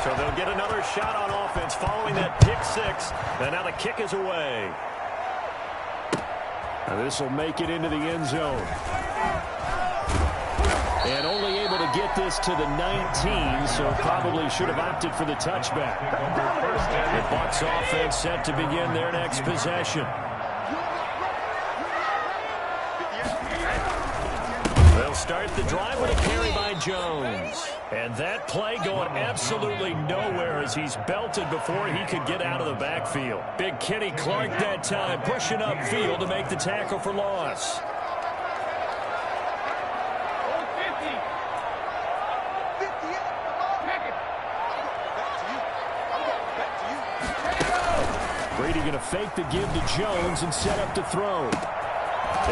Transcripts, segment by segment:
So they'll get another shot on offense following that pick six. And now the kick is away. And this will make it into the end zone. And only able to get this to the 19, so probably should have opted for the touchback. The Bucs offense set to begin their next possession. They'll start the drive with a carry by Jones. And that play going absolutely nowhere as he's belted before he could get out of the backfield. Big Kenny Clark that time pushing upfield to make the tackle for loss. Brady going to fake the give to Jones and set up to throw.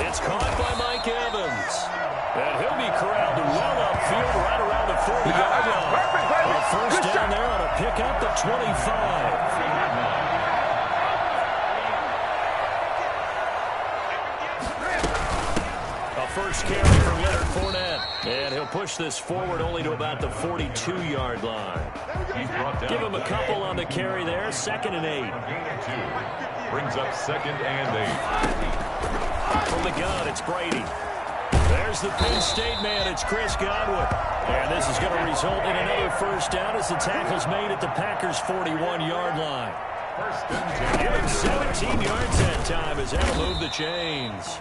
It's caught by Mike Evans. And he'll be corralled well upfield right around the 40-yard line. A first down there on a pickup at 25. A first carry from Leonard Fournette. And he'll push this forward only to about the 42-yard line. Give him a couple on the carry there. 2nd and 8. Brings up 2nd and 8. From the gun, it's Brady. There's the Penn State man. It's Chris Godwin. And this is going to result in another first down as the tackle's made at the Packers' 41-yard line. Give him 17 yards that time as that'll move the chains.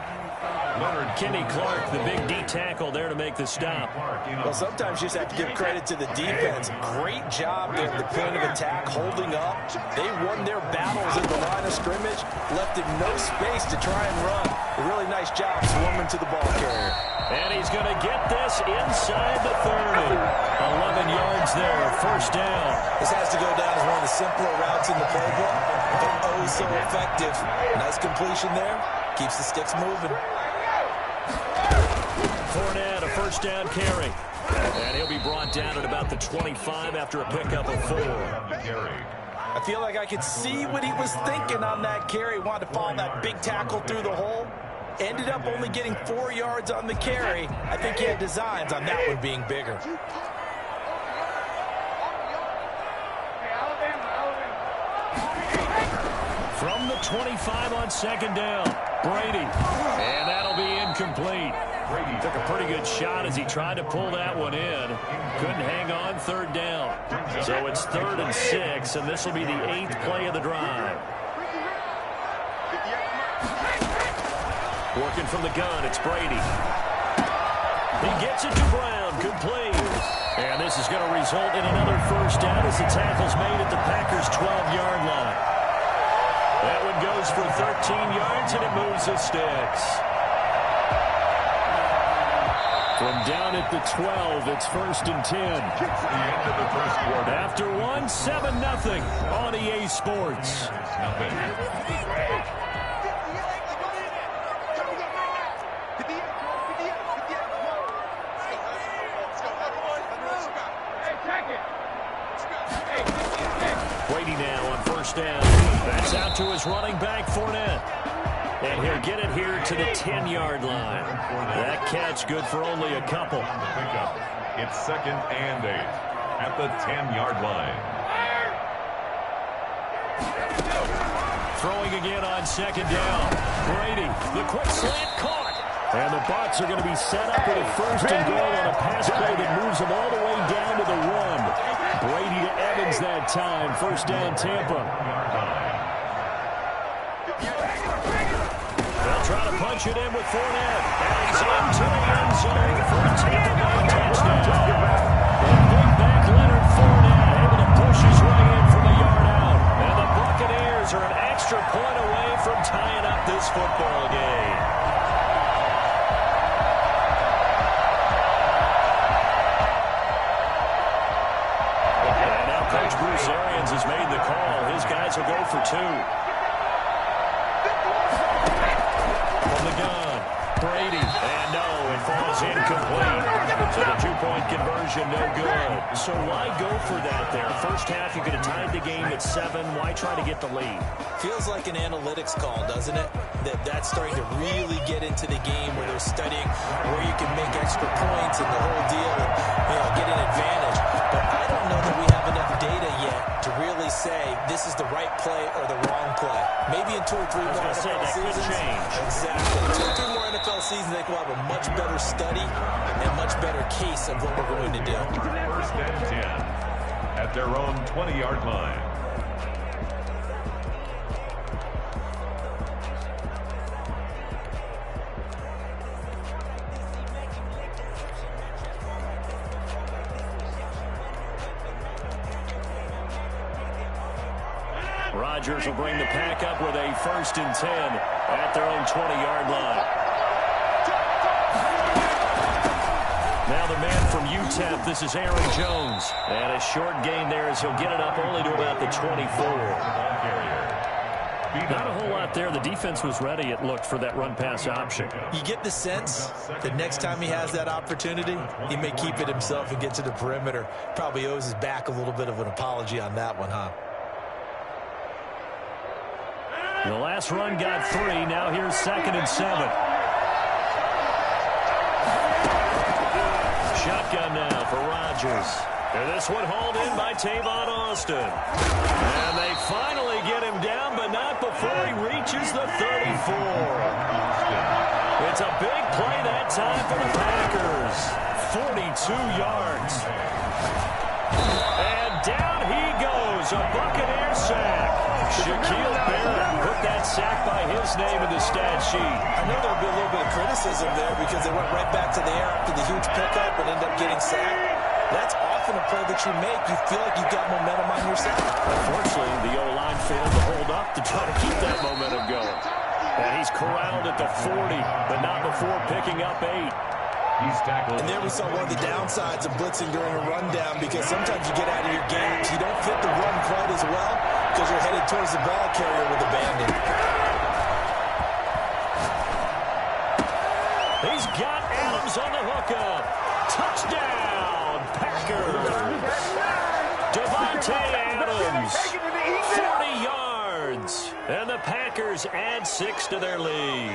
Kenny Clark, the big D tackle there to make the stop. Well, sometimes you just have to give credit to the defense. Great job there at the point of attack, holding up. They won their battles at the line of scrimmage, left him no space to try and run. A really nice job swarming to the ball carrier. And he's going to get this inside the 30. 11 yards there, first down. This has to go down as one of the simpler routes in the playbook, but oh so effective. Nice completion there. Keeps the sticks moving. Fournette, a first down carry. And he'll be brought down at about the 25 after a pickup of 4. I feel like I could see what he was thinking on that carry. Wanted to follow that big tackle through the hole. Ended up only getting 4 yards on the carry. I think he had designs on that one being bigger. From the 25 on 2nd down, Brady. And that'll be incomplete. Brady took a pretty good shot as he tried to pull that one in. Couldn't hang on, 3rd down. So it's 3rd and 6, and this will be the 8th play of the drive. Working from the gun, it's Brady. He gets it to Brown, complete. And this is going to result in another first down as the tackle's made at the Packers' 12-yard line. That one goes for 13 yards, and it moves the sticks. From down at the 12, it's 1st and 10. After one, 7-0 on EA Sports. Brady now on first down. That's out to his running back, Fournette. And he'll get it here to the 10-yard line. That catch good for only a couple. It's 2nd and 8 at the 10-yard line. Throwing again on 2nd down. Brady, the quick slant caught. And the Bucs are going to be set up with a 1st and goal on a pass play that moves them all the way down to the 1. Brady to Evans that time. First down, Tampa. They'll try to punch it in with Fournette. And he's into the end zone for a Tampa Bay touchdown. And big back Leonard Fournette able to push his way in from a yard out. And the Buccaneers are an extra point away from tying up this football game. Coach Bruce Arians has made the call. His guys will go for 2. From the gun, Brady. And no, it falls incomplete. So the 2-point conversion, no good. So why go for that there? First half, you could have tied the game at 7. Why try to get the lead? Feels like an analytics call, doesn't it? That's starting to really get into the game where they're studying where you can make extra points and the whole deal and get an advantage. But I don't know that we have enough data this is the right play or the wrong play. Maybe in 2 or 3 more NFL seasons. Exactly. 2 or 3 more NFL seasons, they will have a much better study and much better case of what we're going to do. First and 10 at their own 20-yard line. Rodgers will bring the pack up with a 1st and 10 at their own 20-yard line. Now the man from UTEP, this is Aaron Jones. And a short gain there as he'll get it up only to about the 24. Not a whole lot there. The defense was ready, it looked, for that run-pass option. You get the sense that next time he has that opportunity, he may keep it himself and get to the perimeter. Probably owes his back a little bit of an apology on that one, huh? The last run got 3. Now here's 2nd and 7. Shotgun now for Rodgers. And this one hauled in by Tavon Austin. And they finally get him down, but not before he reaches the 34. It's a big play that time for the Packers. 42 yards. And down he goes. A Buccaneer sack. Shaquille Barrett put that sack by his name in the stat sheet. I know there'll be a little bit of criticism there because they went right back to the air after the huge pickup and ended up getting sacked. That's often a play that you make. You feel like you've got momentum on your side. Unfortunately, the O-line failed to hold up to try to keep that momentum going. And he's corralled at the 40, but not before picking up 8. He's tackled. And there we saw one of the downsides of blitzing during a rundown because sometimes you get out of your game. You don't fit the run quite as well because you're headed towards the ball carrier with abandon. He's got Adams on the hookup. Touchdown, Packers. Devontae Adams, 40 yards. And the Packers add 6 to their lead.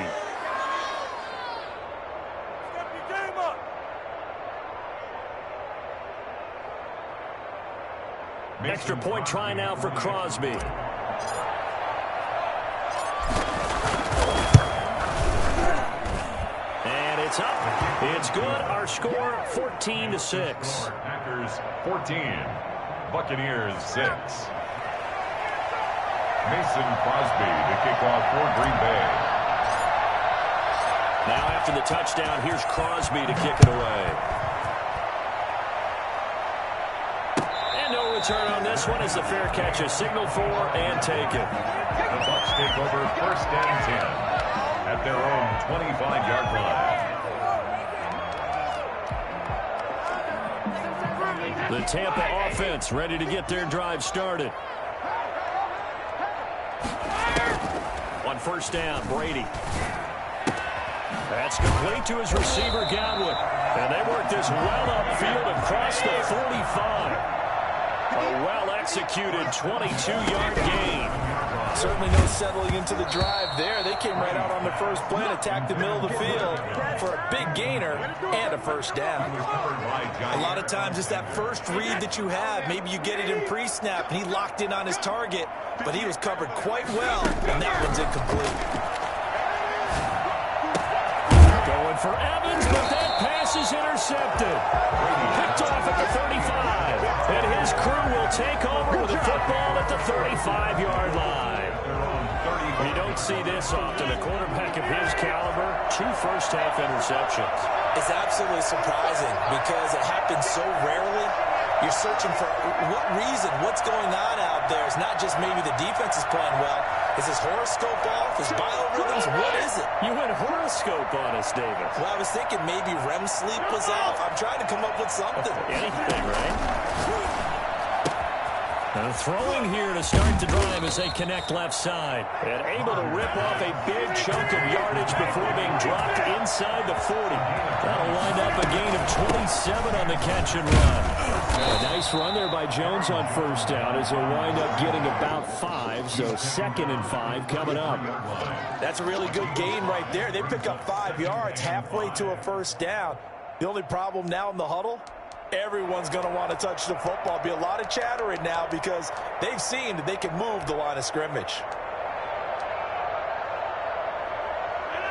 Extra point try now for Crosby. And it's up. It's good. Our score 14-6. Packers 14, Buccaneers 6. Mason Crosby to kick off for Green Bay. Now after the touchdown, here's Crosby to kick it away. Return on this one is the fair catch, a signal for and taken. The Bucs take over 1st and 10 at their own 25-yard line. The Tampa offense ready to get their drive started. On 1st down, Brady. That's complete to his receiver, Godwin. And they work this well upfield across the 45. A well-executed 22-yard gain. Certainly no settling into the drive there. They came right out on the first play and attacked the middle of the field for a big gainer and a 1st down. A lot of times it's that first read that you have. Maybe you get it in pre-snap and he locked in on his target, but he was covered quite well, and that one's incomplete. Going for Evans, but that pass is intercepted. Picked off at the 35. And his crew will take over with the football at the 35-yard line. You don't see this often. A quarterback of his caliber, 2 first-half interceptions. It's absolutely surprising because it happens so rarely. You're searching for what reason, what's going on out there. It's not just maybe the defense is playing well. Is his horoscope off? His biorhythms? What is it? You went horoscope on us, David. Well, I was thinking maybe REM sleep was off. I'm trying to come up with something. Anything, right? And throwing here to start the drive as they connect left side. And able to rip off a big chunk of yardage before being dropped inside the 40. That'll wind up a gain of 27 on the catch and run. A nice run there by Jones on 1st down as he'll wind up getting about 5. So 2nd and 5 coming up. That's a really good gain right there. They pick up 5 yards halfway to a 1st down. The only problem now in the huddle, Everyone's going to want to touch the football. Be a lot of chatter right now because they've seen that they can move the line of scrimmage.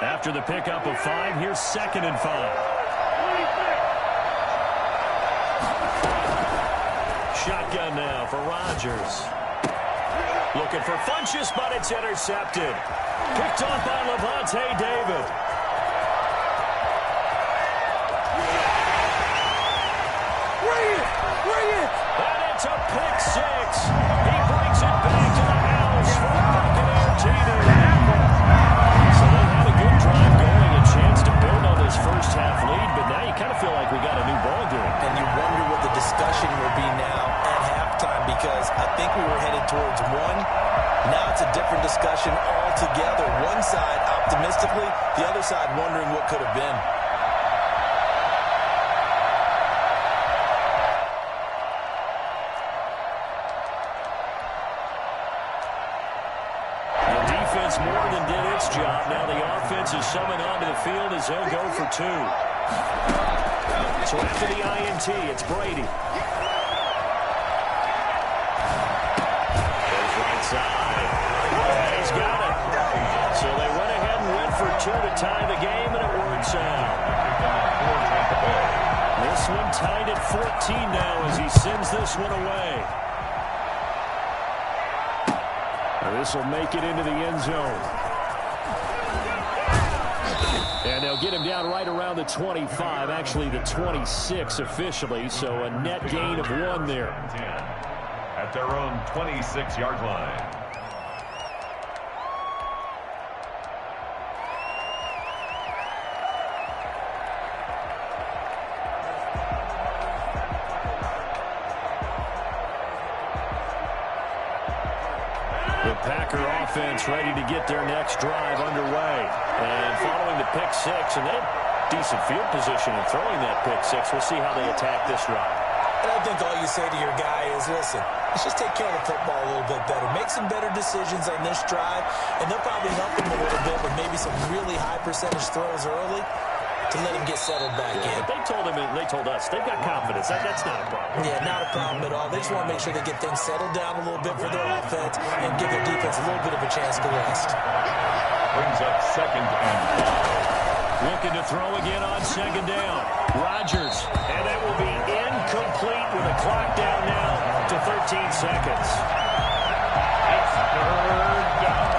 After the pickup of 5, here's 2nd and 5. Shotgun now for Rodgers. Looking for Funchess, but it's intercepted. Picked off by Levante David. And it's a pick 6. He brings it back to the house for the Buccaneer TD. So they had a good drive going, a chance to build on this first half lead, but now you kind of feel like we got a new ball game. And you wonder what the discussion will be now at halftime because I think we were headed towards 1. Now it's a different discussion altogether. One side optimistically, the other side wondering what could have been. More than did its job. Now the offense is summoned onto the field as they'll go for 2. So after the INT, it's Brady. Goes right side. He's got it. So they went ahead and went for 2 to tie the game, and it works out. This one tied at 14 now as he sends this one away. This will make it into the end zone. And they'll get him down right around the 25, actually the 26 officially, so a net gain of 1 there. At their own 26-yard line. Packer offense ready to get their next drive underway. And following the pick 6, and they have decent field position in throwing that pick 6. We'll see how they attack this drive. And I think all you say to your guy is, listen, let's just take care of the football a little bit better. Make some better decisions on this drive, and they'll probably help him a little bit with maybe some really high percentage throws early to let him get settled back in. But they told him, and they told us, they've got confidence. That's not a problem. Yeah, not a problem at all. They just want to make sure they get things settled down a little bit for their offense and give their defense a little bit of a chance to rest. Brings up 2nd and 5. Looking to throw again on 2nd down. Rodgers, and that will be incomplete with a clock down now to 13 seconds. It's 3rd down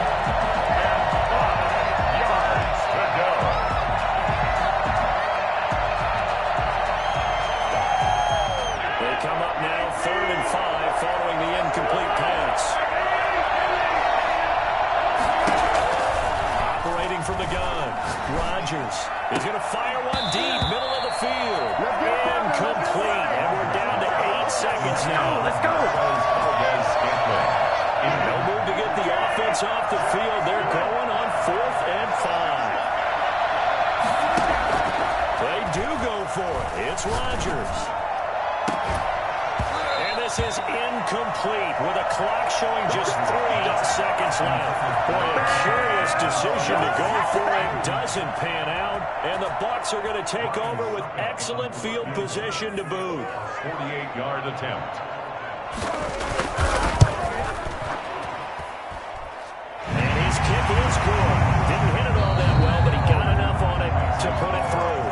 and 5 yards to go. Come up now, 3rd and 5, following the incomplete pass. Operating from the gun, Rodgers is going to fire one deep, middle of the field. Incomplete, and we're down to 8 seconds now. Let's go. No move to get the offense off the field. They're going on 4th and 5. They do go for it. It's Rodgers. This is incomplete with a clock showing just 3 seconds left. Boy, a curious decision to go for it. Doesn't pan out. And the Bucs are going to take over with excellent field position to boot. 48-yard attempt. And his kick is good. Didn't hit it all that well, but he got enough on it to put it through.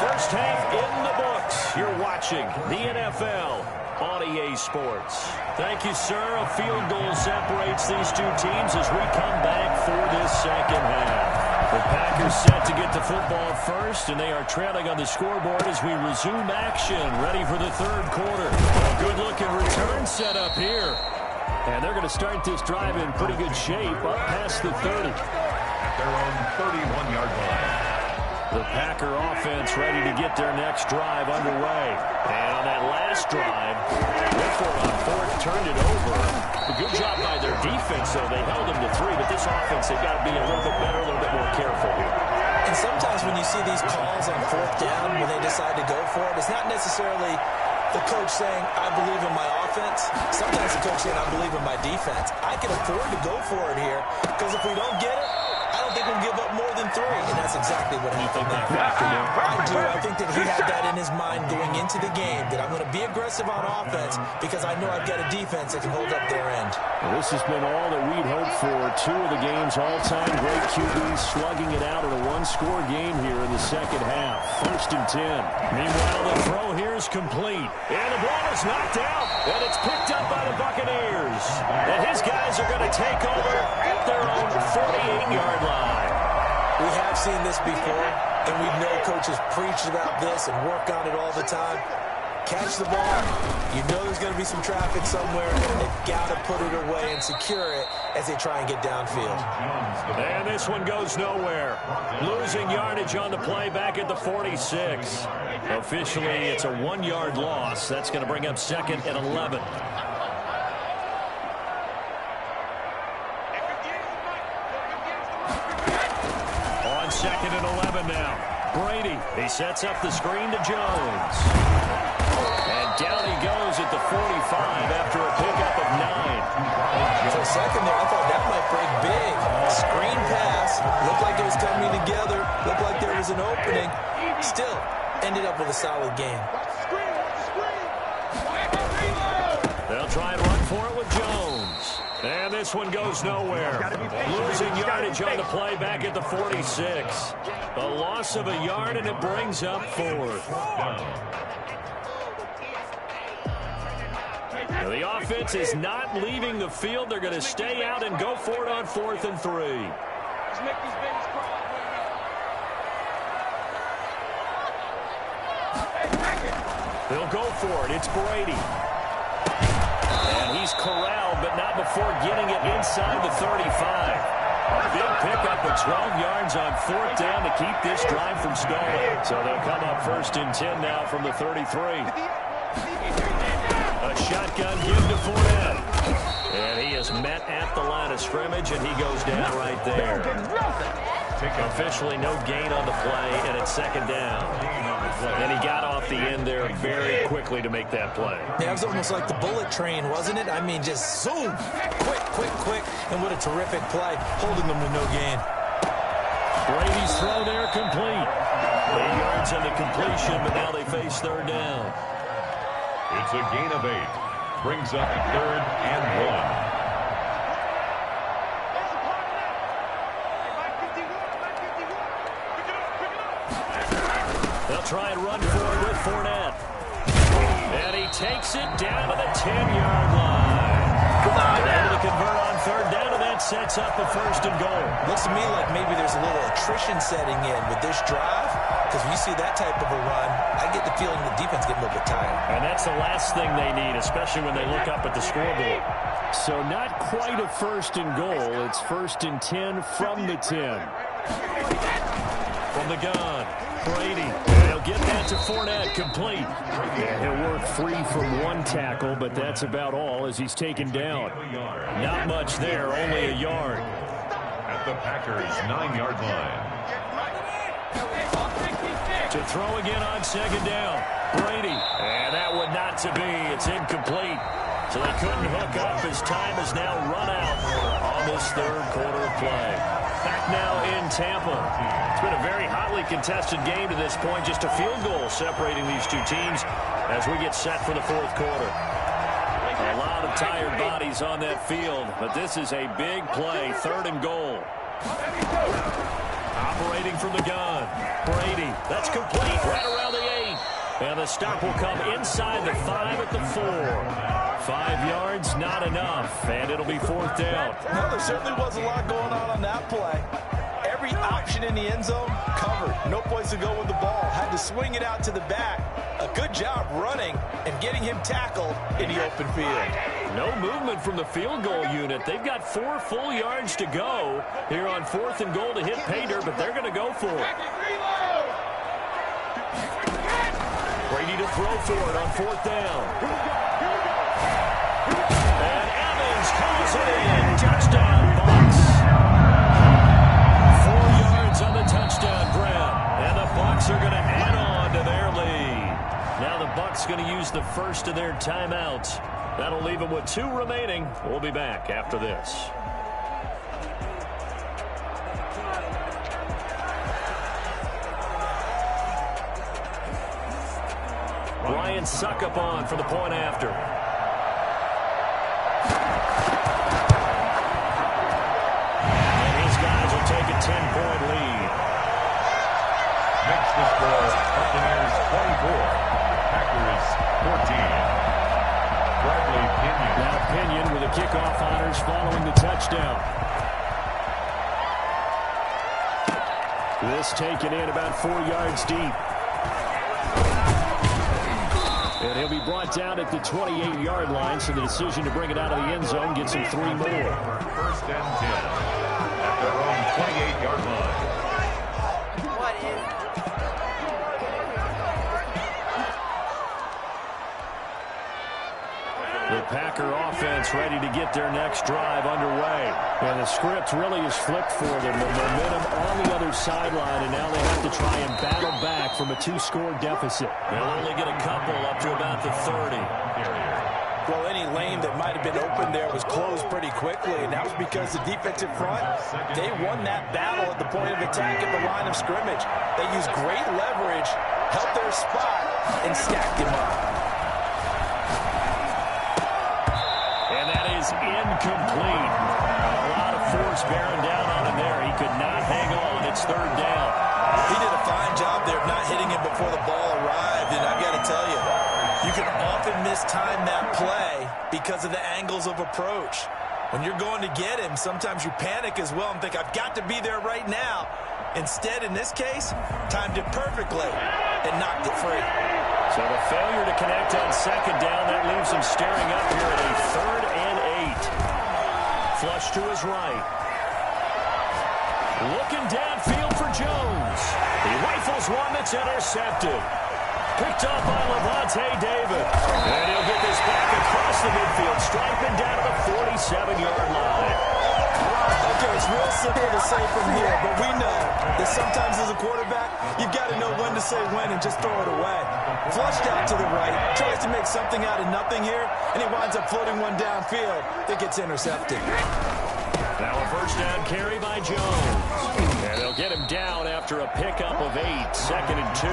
First half in the books. You're watching the NFL on EA Sports. Thank you, sir. A field goal separates these two teams as we come back for this second half. The Packers set to get the football first, and they are trailing on the scoreboard as we resume action, ready for the 3rd quarter. A good-looking return set up here. And they're going to start this drive in pretty good shape up past the 30. At their own 31-yard line. The Packer offense ready to get their next drive underway. And on that last drive, went for it on 4th, turned it over. A good job by their defense, though. They held them to 3, but this offense, they've got to be a little bit better, a little bit more careful here. And sometimes when you see these calls on 4th down, when they decide to go for it, it's not necessarily the coach saying, I believe in my offense. Sometimes the coach saying, I believe in my defense. I can afford to go for it here, because if we don't get it, I don't don't think we'll give up more than 3, and that's exactly what happened there. I do. I think that he had that in his mind going into the game, that I'm going to be aggressive on offense because I know I've got a defense that can hold up their end. Well, this has been all that we'd hoped for. 2 of the game's all-time great QBs slugging it out in a one-score game here in the second half. 1st and 10. Meanwhile, the throw here is complete. And the ball is knocked out, and it's picked up by the Buccaneers. And his guys are going to take over at their own 48-yard line. We have seen this before, and we know coaches preach about this and work on it all the time. Catch the ball, you know there's going to be some traffic somewhere, and they've got to put it away and secure it as they try and get downfield. And this one goes nowhere. Losing yardage on the play back at the 46. Officially, it's a 1-yard loss. That's going to bring up 2nd and 11. On 2nd and 11 now. Brady, he sets up the screen to Jones. And down he goes at the 45 after a pickup of 9. For a second there, I thought that might break big. Screen pass. Looked like it was coming together. Looked like there was an opening. Still, ended up with a solid game. They'll try and run for it with Jones. And this one goes nowhere. Losing yardage on the play back at the 46. A loss of a yard, and it brings up 4th. Now, the offense is not leaving the field. They're going to stay out and go for it on 4th and 3. They'll go for it. It's Brady. And he's corralled, but not before getting it inside the 35. A big pickup of 12 yards on 4th down to keep this drive from stalling. So they'll come up 1st and 10 now from the 33. A shotgun give to Fournette. And he is met at the line of scrimmage, and he goes down right there. Officially no gain on the play, and it's 2nd down. And he got off the end there very quickly to make that play. Yeah, it was almost like the bullet train, wasn't it? I mean, just zoom. Quick. And what a terrific play, holding them with no gain. Brady's throw there complete. 8 yards on the completion, but now they face 3rd down. It's a gain of 8. Brings up 3rd and 1. They'll try and run for it with Fournette. And he takes it down to the 10-yard line. Able to convert on 3rd down, and that sets up a 1st and goal. Looks to me like maybe there's a little attrition setting in with this drive, because when you see that type of a run, I get the feeling the defense getting a little bit tired. And that's the last thing they need, especially when they look up at the scoreboard. So not quite a 1st and goal. It's 1st and 10 from the 10. From the gun, Brady. They'll get that to Fournette, complete. And he'll work free from 1 tackle, but that's about all as he's taken down. Not much there, only a yard. At the Packers' 9-yard line. To throw again on 2nd down. Brady. And that one not to be. It's incomplete. So they couldn't hook up as time has now run out on this 3rd quarter of play. Back now in Tampa. It's been a very hotly contested game to this point. Just a field goal separating these two teams as we get set for the 4th quarter. A lot of tired bodies on that field, but this is a big play. 3rd and goal. Operating from the gun. Brady. That's complete right around the 8. And the stop will come inside the 5 at the 4. 5 yards, not enough, and it'll be 4th down. No, there certainly was a lot going on that play. Every option in the end zone covered. No place to go with the ball. Had to swing it out to the back. A good job running and getting him tackled in the open field. No movement from the field goal unit. They've got 4 full yards to go here on 4th and goal to hit pay dirt, but they're going to go for it. Brady to throw for it on 4th down. And Evans calls it in. Touchdown, Bucs. 4 yards on the touchdown grab. And the Bucs are going to add on to their lead. Now the Bucs going to use the first of their timeouts. That'll leave them with 2 remaining. We'll be back after this. Brian Suckup on for the point after. And his guys will take a 10-point lead. Makes the score Buccaneers 24, Packers 14. Bradley Pinion. Now Pinion with the kickoff honors following the touchdown. This taken in about 4 yards deep. And he'll be brought down at the 28-yard line, so the decision to bring it out of the end zone gets him 3 more. First and 10 at their own 28-yard line. What is The Packer offense ready to get their next drive underway. And the script really is flipped for them. The momentum on the other sideline, and now they have to try and battle back from a 2-score deficit. They'll only get a couple up to about the 30. Well, any lane that might have been open there was closed pretty quickly, and that was because the defensive front, they won that battle at the point of attack at the line of scrimmage. They used great leverage, held their spot, and stacked him up. Incomplete. A lot of force bearing down on him there. He could not hang on. It's 3rd down. He did a fine job there of not hitting him before the ball arrived, and I've got to tell you, you can often mistime that play because of the angles of approach. When you're going to get him, sometimes you panic as well and think, I've got to be there right now. Instead, in this case, timed it perfectly and knocked it free. So the failure to connect on 2nd down, that leaves him staring up here at a 3rd and 8. Flush to his right. Looking downfield for Jones. He rifles one that's intercepted. Picked up by Levante David. And he'll get this back across the midfield, striping down to the 47-yard line. Okay, it's real simple to say from here, but we know that sometimes as a quarterback, you've got to know when to say when and just throw it away. Flushed out to the right, tries to make something out of nothing here, and he winds up floating one downfield that gets intercepted. Now a 1st down carry by Jones. And they'll get him down after a pickup of 8, 2nd and 2.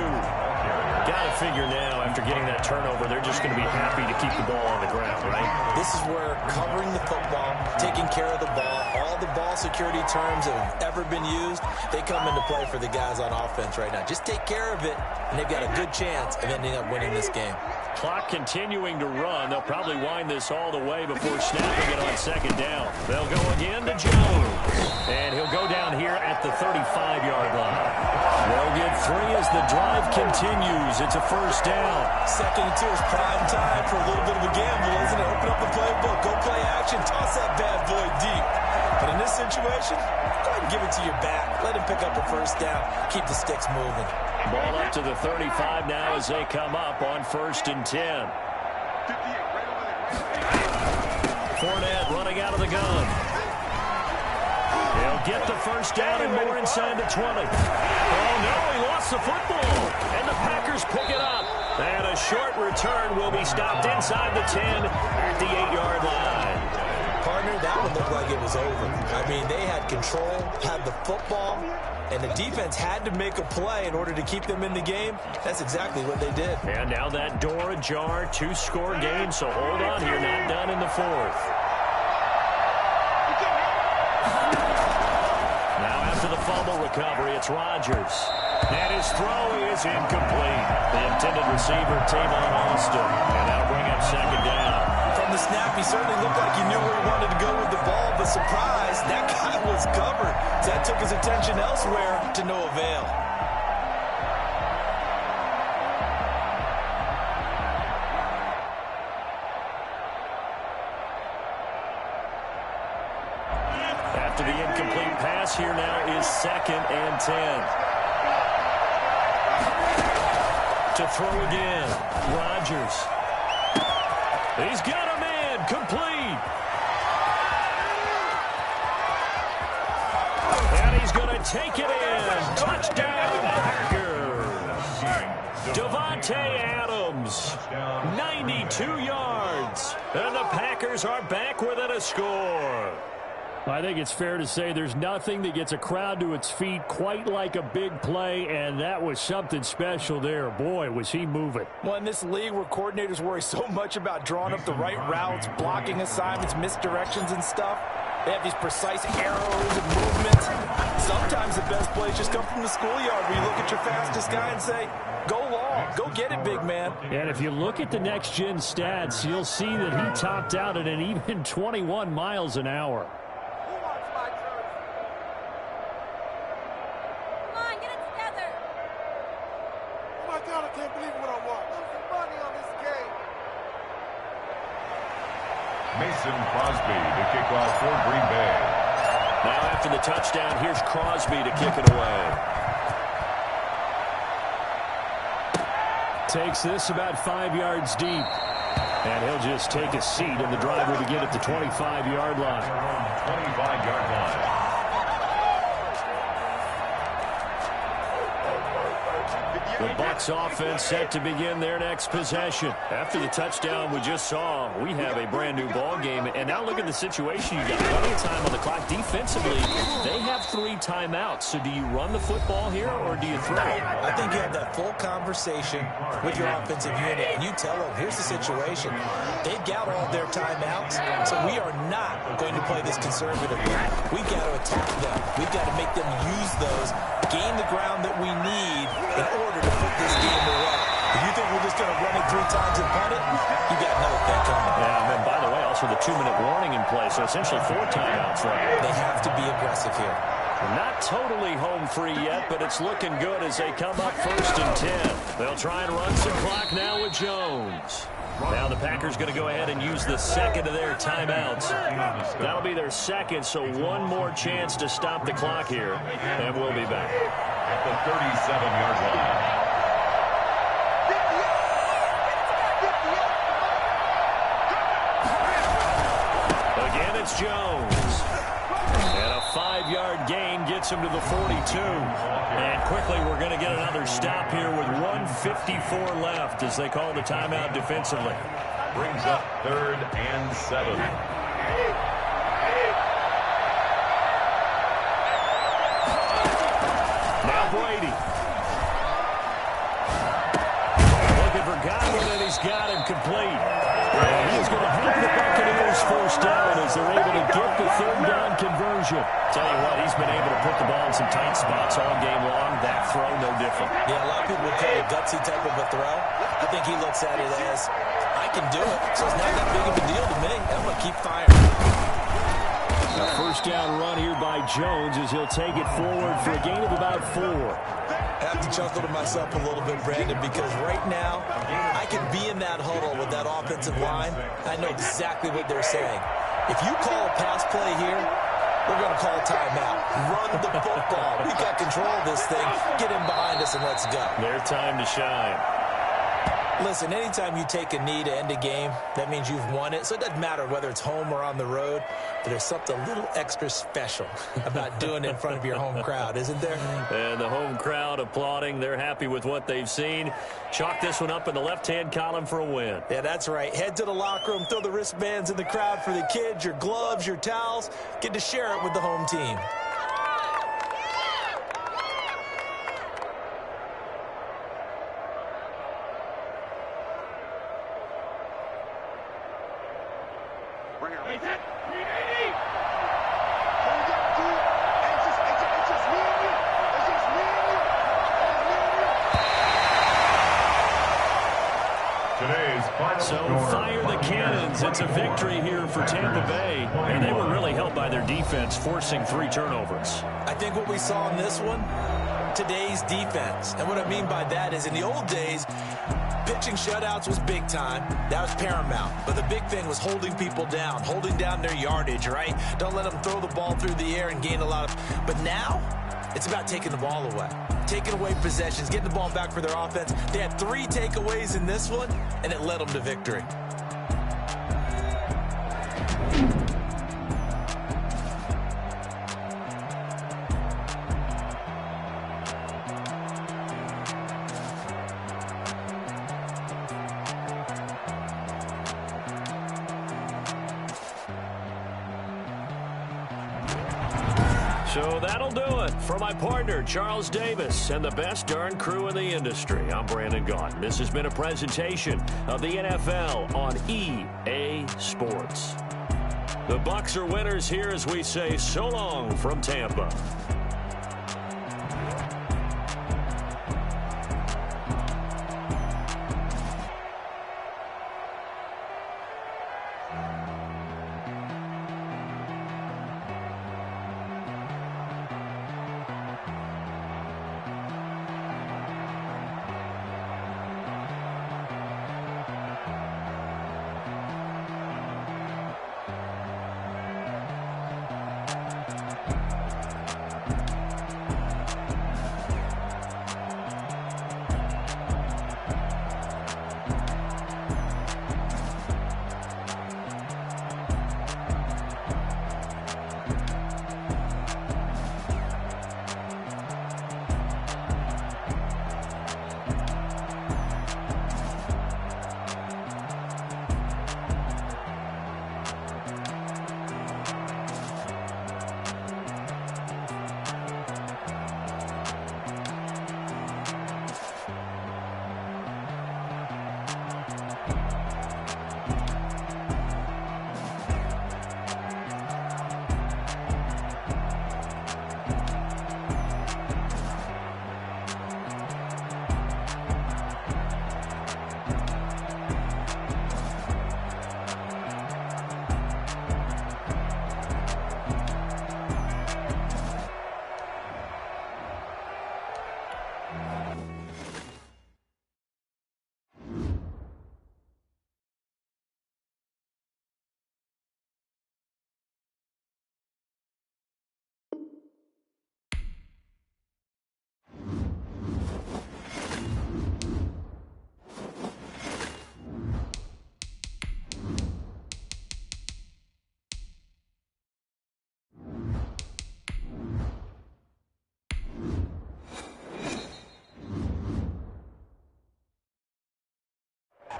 Got to figure now, after getting that turnover, they're just going to be happy to keep the ball on the ground, right? This is where covering the football, taking care of the ball, all the ball security terms that have ever been used, they come into play for the guys on offense right now. Just take care of it, and they've got a good chance of ending up winning this game. Clock continuing to run. They'll probably wind this all the way before snapping it on 2nd down. They'll go again to Jones. And he'll go down here at the 35-yard line. They'll get 3 as the drive continues. It's a 1st down. 2nd and 2 is prime time for a little bit of a gamble, isn't it? Open up the playbook, go play action, toss that bad boy deep. But in this situation, go ahead and give it to your back. Let him pick up a 1st down. Keep the sticks moving. Ball up to the 35 now as they come up on 1st and 10. Fournette running out of the gun. He'll get the 1st down and more inside the 20. Oh, no, he lost the football. And the Packers pick it up. And a short return will be stopped inside the 10 at the 8-yard line. Partner, that one looked like it was over. I mean, they had control, had the football, and the defense had to make a play in order to keep them in the game. That's exactly what they did. And now that door ajar, 2-score game, so hold on here, not done in the 4th. Now after the fumble recovery, it's Rodgers. And his throw is incomplete. The intended receiver, Tavon Austin. And that'll bring up 2nd down. From the snap, he certainly looked like he knew where he wanted to go with the ball, but surprise, that guy was covered. So that took his attention elsewhere to no avail. After the incomplete pass, here now is 2nd and 10. To throw again, Rodgers. He's got a man, complete. And he's going to take it in. Touchdown, Packers. Davante Adams, 92 yards. And the Packers are back within a score. I think it's fair to say there's nothing that gets a crowd to its feet quite like a big play, and that was something special there. Boy, was he moving. Well, in this league where coordinators worry so much about drawing up the right routes, blocking assignments, misdirections and stuff, they have these precise arrows and movements. Sometimes the best plays just come from the schoolyard where you look at your fastest guy and say, go long, go get it, big man. And if you look at the next-gen stats, you'll see that he topped out at an even 21 miles an hour. I can't believe what I watched. Losing money on this game. Mason Crosby to kick off for Green Bay. Now after the touchdown, here's Crosby to kick it away. Takes this about 5 yards deep. And he'll just take a seat, and the drive will begin at the 25-yard line. 25-yard line. The Bucs offense set to begin their next possession. After the touchdown we just saw, we have a brand new ball game. And now look at the situation. You got plenty of time on the clock. Defensively, they have 3 timeouts. So do you run the football here or do you throw it? I think you have that full conversation with your offensive unit, and you tell them, here's the situation. They've got all their timeouts, so we are not going to play this conservatively. We've got to attack them. We've got to make them use those, gain the ground that we need in order to put this game away. If you think we're just going to run it 3 times and punt it, you got another thing coming. Yeah, and then by the way, also the 2-minute warning in play, so essentially 4 timeouts left. They have to be aggressive here. Not totally home free yet, but it's looking good as they come up 1st and 10. They'll try and run some clock now with Jones. Now the Packers going to go ahead and use the second of their timeouts. That'll be their second, so one more chance to stop the clock here, and we'll be back. At the 37-yard line. Again, it's Jones. And a 5-yard gain gets him to the 42. And quickly, we're going to get another stop here with 1:54 left as they call the timeout defensively. Brings up 3rd and 7. Now Brady. Looking for Godwin, and he's got him complete. And he's going to help the Buccaneers 1st down as they're able to get the 3rd down conversion. Tell you what, he's been able to put the ball in some tight spots all game long. That throw, no different. Yeah, a lot of people would call it a gutsy type of a throw. I think he looks at it as, I can do it, so it's not that big of a deal to me. I'm going to keep firing. A 1st down run here by Jones as he'll take it forward for a gain of about 4. I have to chuckle to myself a little bit, Brandon, because right now I can be in that huddle with that offensive line. I know exactly what they're saying. If you call a pass play here, we're going to call a timeout. Run the football. We got control of this thing. Get him behind us and let's go. Their time to shine. Listen, anytime you take a knee to end a game, that means you've won it. So it doesn't matter whether it's home or on the road, but there's something a little extra special about doing it in front of your home crowd, isn't there? And the home crowd applauding. They're happy with what they've seen. Chalk this one up in the left-hand column for a win. Yeah, that's right. Head to the locker room, throw the wristbands in the crowd for the kids, your gloves, your towels. Get to share it with the home team. So fire the cannons. It's a victory here for Tampa Bay. And they were really helped by their defense, forcing 3 turnovers. I think what we saw in this one, today's defense. And what I mean by that is in the old days, pitching shutouts was big time. That was paramount. But the big thing was holding people down, holding down their yardage, right? Don't let them throw the ball through the air and gain a lot of... But now, it's about taking the ball away. Taking away possessions, getting the ball back for their offense. They had 3 takeaways in this one, and it led them to victory. So that'll do it for my partner, Charles Davis, and the best darn crew in the industry. I'm Brandon Gaudin. This has been a presentation of the NFL on EA Sports. The Bucs are winners here as we say so long from Tampa.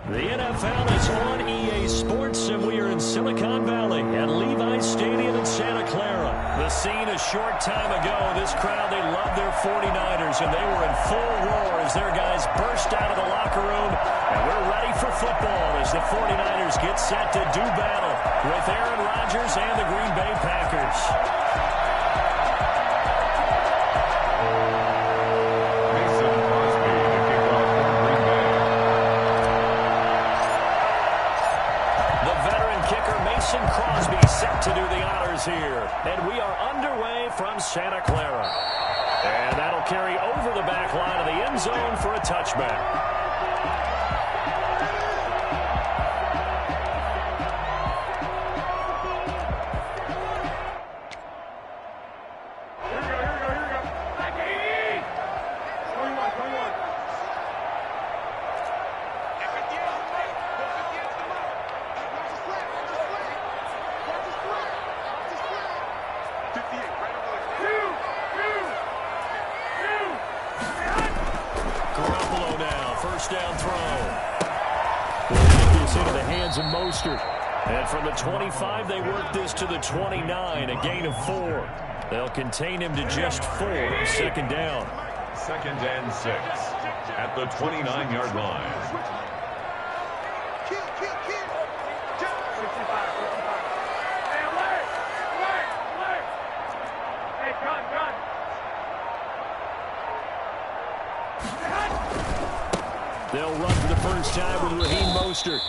The NFL is on EA Sports, and we are in Silicon Valley at Levi's Stadium in Santa Clara. The scene a short time ago, this crowd, they love their 49ers, and they were in full roar as their guys burst out of the locker room. And we're ready for football as the 49ers get set to do battle with Aaron Rodgers and the Green Bay Packers. Crosby set to do the honors here. And we are underway from Santa Clara. And that'll carry over the back line of the end zone for a touchback. Down throw. We'll get this into the hands of Mostert. And from the 25, they work this to the 29, a gain of 4. They'll contain him to just 4. Second down. 2nd and 6 at the 29-yard line. They'll run for the first time with Raheem Mostert.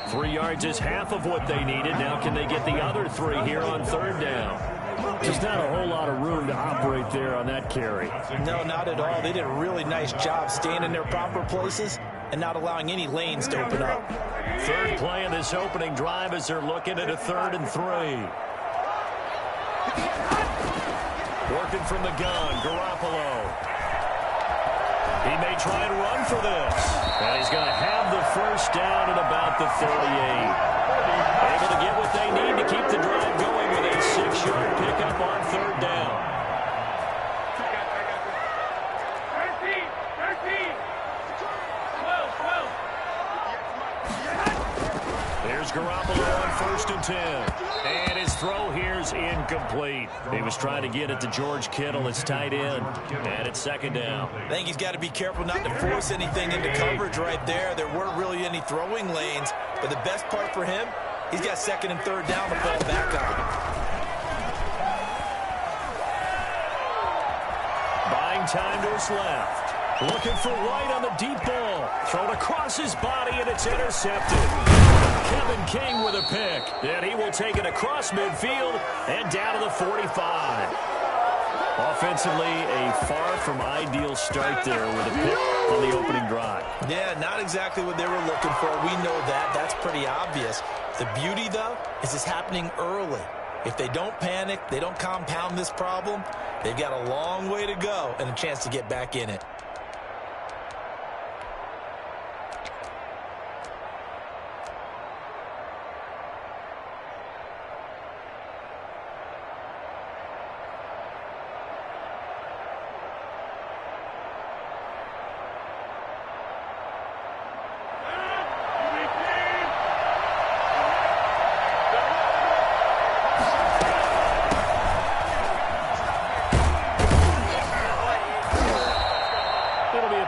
3 yards is half of what they needed. Now can they get the other 3 here on 3rd down? Just not a whole lot of room to operate there on that carry. No, not at all. They did a really nice job staying in their proper places and not allowing any lanes to open up. 3rd play of this opening drive as they're looking at a 3rd and 3. Working from the gun, Garoppolo. He may try and run for this. And he's going to have the first down at about the 38. Able to get what they need to keep the drive going with a 6-yard pickup on 3rd down. Here's Garoppolo on 1st and 10. And his throw here's incomplete. He was trying to get it to George Kittle, his tight end. And it's 2nd down. I think he's got to be careful not to force anything into coverage right there. There weren't really any throwing lanes. But the best part for him, he's got 2nd and 3rd down to fall back on. Buying time to his left. Looking for White on the deep ball. Thrown across his body, and it's intercepted. Kevin King with a pick. And he will take it across midfield and down to the 45. Offensively, a far from ideal start there with a pick on the opening drive. Yeah, not exactly what they were looking for. We know that. That's pretty obvious. The beauty, though, is it's happening early. If they don't panic, they don't compound this problem, they've got a long way to go and a chance to get back in it.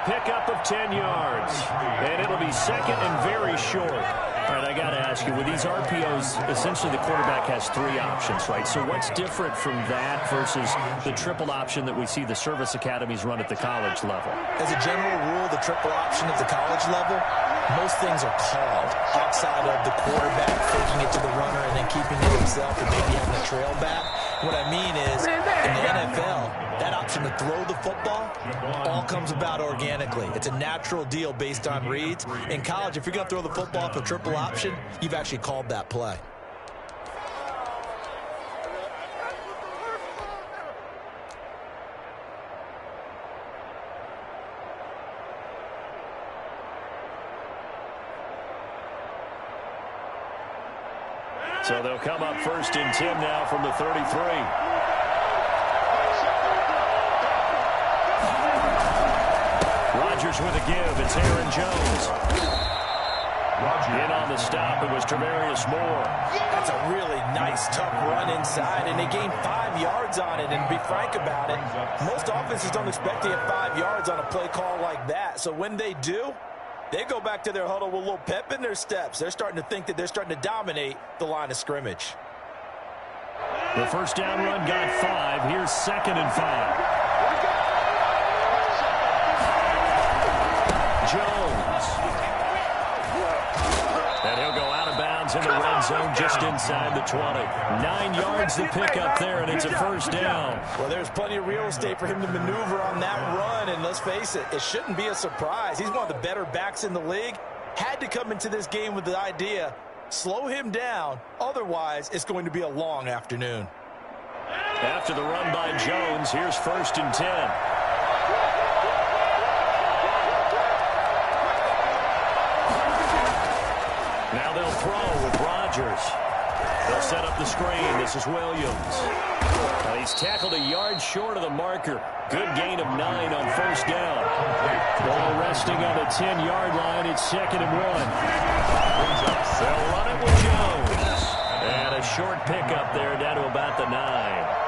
Pickup of 10 yards. And it'll be 2nd and very short. All right, I got to ask you, with these RPOs, essentially the quarterback has 3 options, right? So what's different from that versus the triple option that we see the service academies run at the college level? As a general rule, the triple option at the college level, most things are called outside of the quarterback faking it to the runner and then keeping it himself and maybe having a trail back. What I mean is, in the NFL, that option to throw the football all comes about organically. It's a natural deal based on reads. In college, if you're going to throw the football for triple option, you've actually called that play. So they'll come up 1st and 10 now from the 33. Rodgers with a give. It's Aaron Jones. In on the stop, it was Travarius Moore. That's a really nice, tough run inside, and they gained 5 yards on it. And to be frank about it, most offenses don't expect to get 5 yards on a play call like that. So when they do, they go back to their huddle with a little pep in their steps. They're starting to think that they're starting to dominate the line of scrimmage. The first down run got 5. Here's 2nd and 5. Jones. And he'll go out of bounds in the red zone just inside the 20. 9 yards to pick up there, and it's a first down. Well, there's plenty of real estate for him to maneuver on that run, and let's face it, it shouldn't be a surprise. He's one of the better backs in the league. Had to come into this game with the idea, slow him down, otherwise it's going to be a long afternoon. After the run by Jones, here's 1st and 10. Now they'll throw with Rodgers. They'll set up the screen. This is Williams. He's tackled a yard short of the marker. Good gain of 9 on 1st down. Ball resting on the 10-yard line. It's 2nd and 1. They'll run it with Jones. And a short pickup there down to about the 9.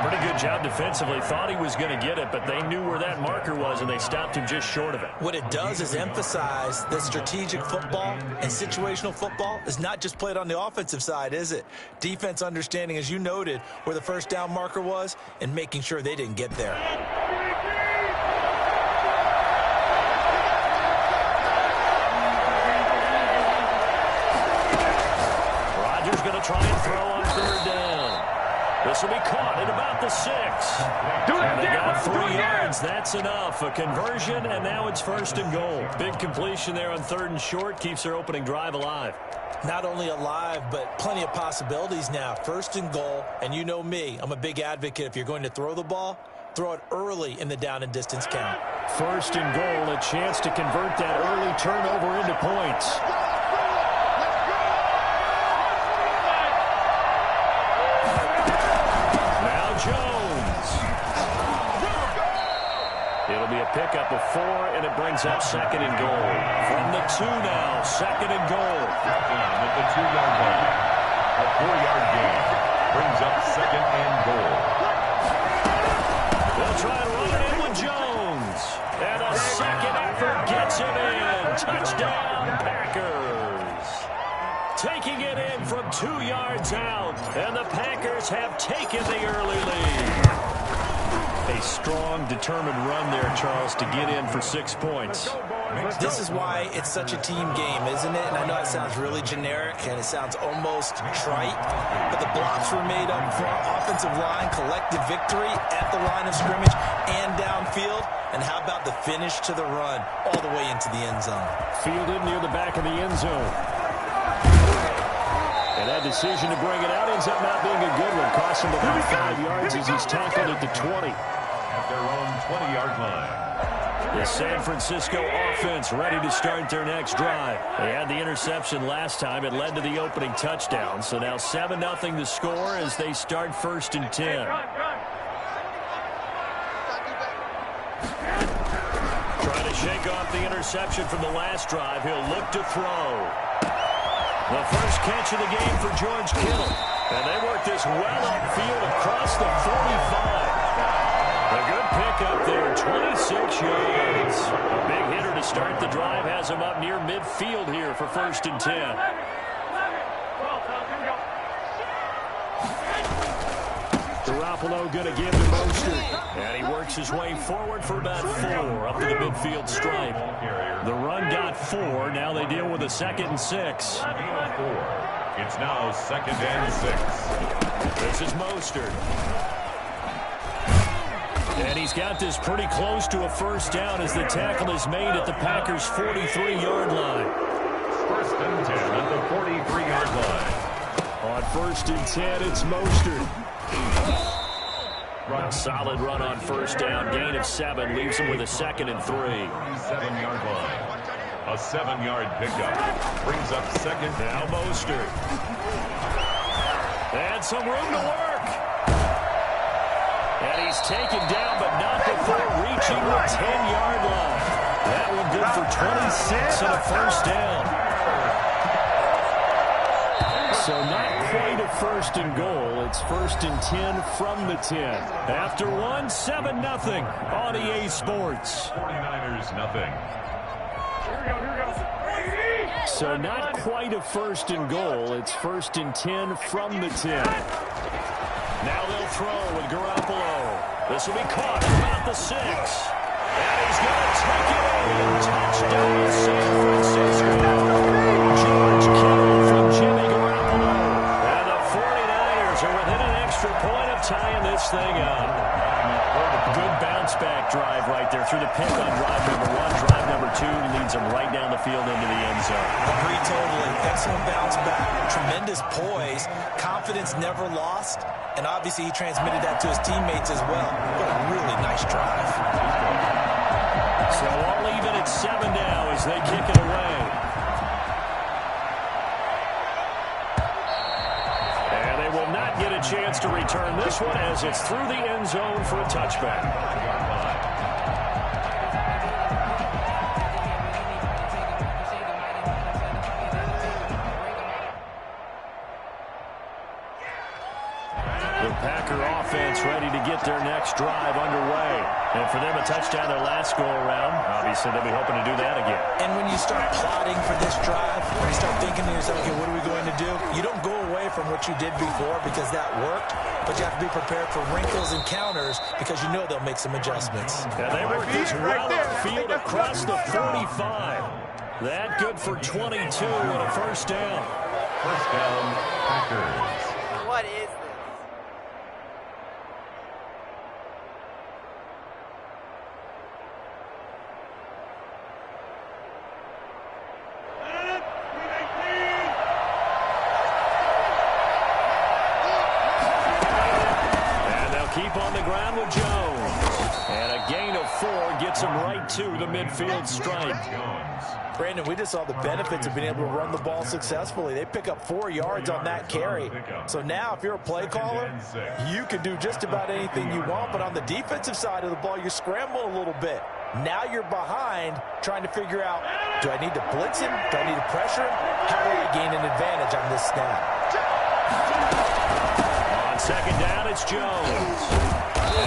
Pretty good job defensively. Thought he was going to get it, but they knew where that marker was, and they stopped him just short of it. What it does is emphasize that strategic football and situational football is not just played on the offensive side, is it? Defense understanding, as you noted, where the first down marker was and making sure they didn't get there. Rodgers going to try and throw on 3rd down. This will be caught at about the 6. And they got 3 yards. That's enough. A conversion, and now it's 1st and goal. Big completion there on 3rd and short. Keeps their opening drive alive. Not only alive, but plenty of possibilities now. 1st and goal, and you know me. I'm a big advocate. If you're going to throw the ball, throw it early in the down and distance count. 1st and goal, a chance to convert that early turnover into points. Jones. It'll be a pickup of 4, and it brings up second and goal. From the 2 now, second and goal. Down at the 2-yard line. A 4-yard gain brings up second and goal. They'll try and run it in with Jones. And a second effort gets him in. Touchdown, Packers. Taking it in from 2 yards out. And the Packers have taken the early lead. A strong, determined run there, Charles, to get in for 6 points. This is why it's such a team game, isn't it? And I know it sounds really generic and it sounds almost trite, but the blocks were made up front, offensive line, collective victory at the line of scrimmage and downfield. And how about the finish to the run all the way into the end zone? Fielded near the back of the end zone. And that decision to bring it out ends up not being a good one. Cost him about 5 yards as he's tackled at the 20. At their own 20-yard line. The San Francisco offense ready to start their next drive. They had the interception last time. It led to the opening touchdown. So now 7-0 the score as they start 1st and 10. Trying to shake off the interception from the last drive. He'll look to throw. The first catch of the game for George Kittle. And they work this well upfield across the 45. A good pickup there, 26 yards. A big hitter to start the drive has him up near midfield here for 1st and 10. Garoppolo going to give to Mostert. And he works his way forward for about 4 up to the midfield stripe. The run got 4. Now they deal with a 2nd and 6. It's now 2nd and 6. This is Mostert. And he's got this pretty close to a 1st down as the tackle is made at the Packers' 43-yard line. 1st and 10 at the 43-yard line. On 1st and 10, it's Mostert. A solid run on 1st down. Gain of 7 leaves him with a 2nd and 3. 7-yard line. A 7-yard pickup brings up 2nd. Now Mostert. And some room to work. And he's taken down, but not before reaching the 10-yard line. That one good for 26 and a 1st down. So not quite a 1st and goal. It's 1st and 10 from the 10. After 1, 7-0 on EA Sports. 49ers nothing. So not quite a 1st and goal. It's 1st and 10 from the 10. Now they'll throw with Garoppolo. This will be caught about the 6. And he's going to take it in. Touchdown, San Francisco. George Kittle from Jimmy Garoppolo. And the 49ers are within an extra point of tying this thing up. Good bounce-back drive right there through the pick on drive number 1. Drive number 2 leads them right down the field into the end zone. Agree totally. Excellent bounce back. Tremendous poise. Confidence never lost. And obviously he transmitted that to his teammates as well. What a really nice drive. So all even at 7 now as they kick it away. And they will not get a chance to return this one as it's through the end zone for a touchback. Packer offense ready to get their next drive underway. And for them, a touchdown their last go-around. Obviously, they'll be hoping to do that again. And when you start plotting for this drive, when you start thinking to yourself, okay, what are we going to do? You don't go away from what you did before because that worked, but you have to be prepared for wrinkles and counters because you know they'll make some adjustments. And they work this well upfield across the 45. That good for 22 and a 1st down. 1st down, Packers. What is this? Keep on the ground with Jones. And a gain of 4 gets him right to the midfield stripe. Brandon, we just saw the benefits of being able to run the ball successfully. They pick up 4 yards on that carry. So now if you're a play caller, you can do just about anything you want. But on the defensive side of the ball, you're scrambling a little bit. Now you're behind, trying to figure out, do I need to blitz him? Do I need to pressure him? How do I gain an advantage on this snap? On second down, it's Jones.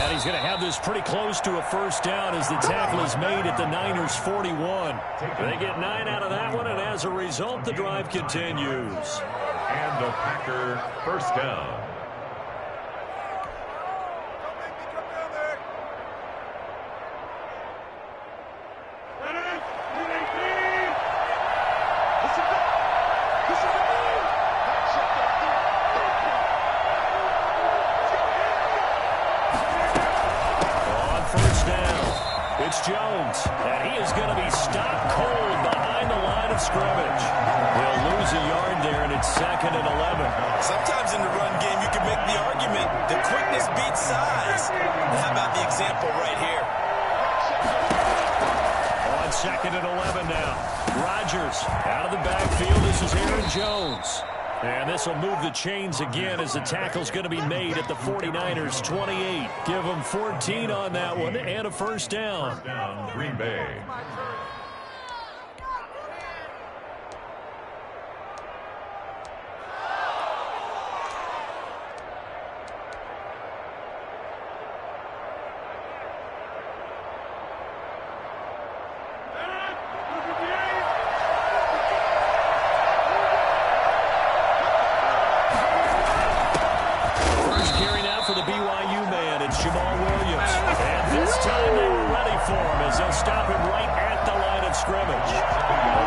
And he's going to have this pretty close to a first down as the tackle is made at the Niners' 41. They get 9 out of that one, and as a result, the drive continues. And a Packer first down. It's Jones, and he is going to be stopped cold behind the line of scrimmage. He'll lose a yard there, and it's 2nd and 11. Sometimes in the run game, you can make the argument that quickness beats size. How about the example right here? On 2nd and 11 now. Rodgers out of the backfield. This is Aaron Jones. And this will move the chains again as the tackle's going to be made at the 49ers' 28. Give them 14 on that one and a first down. First down, Green Bay.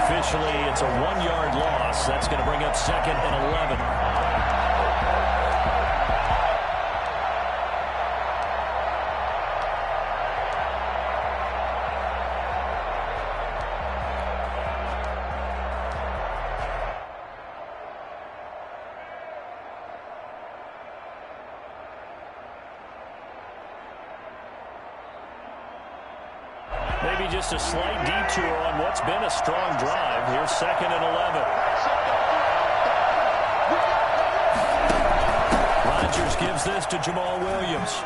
Officially, it's a 1-yard loss. That's going to bring up 2nd and 11. Maybe just a slight detour on what's been a strong drive. Here's 2nd and 11. Rodgers gives this to Jamal Williams.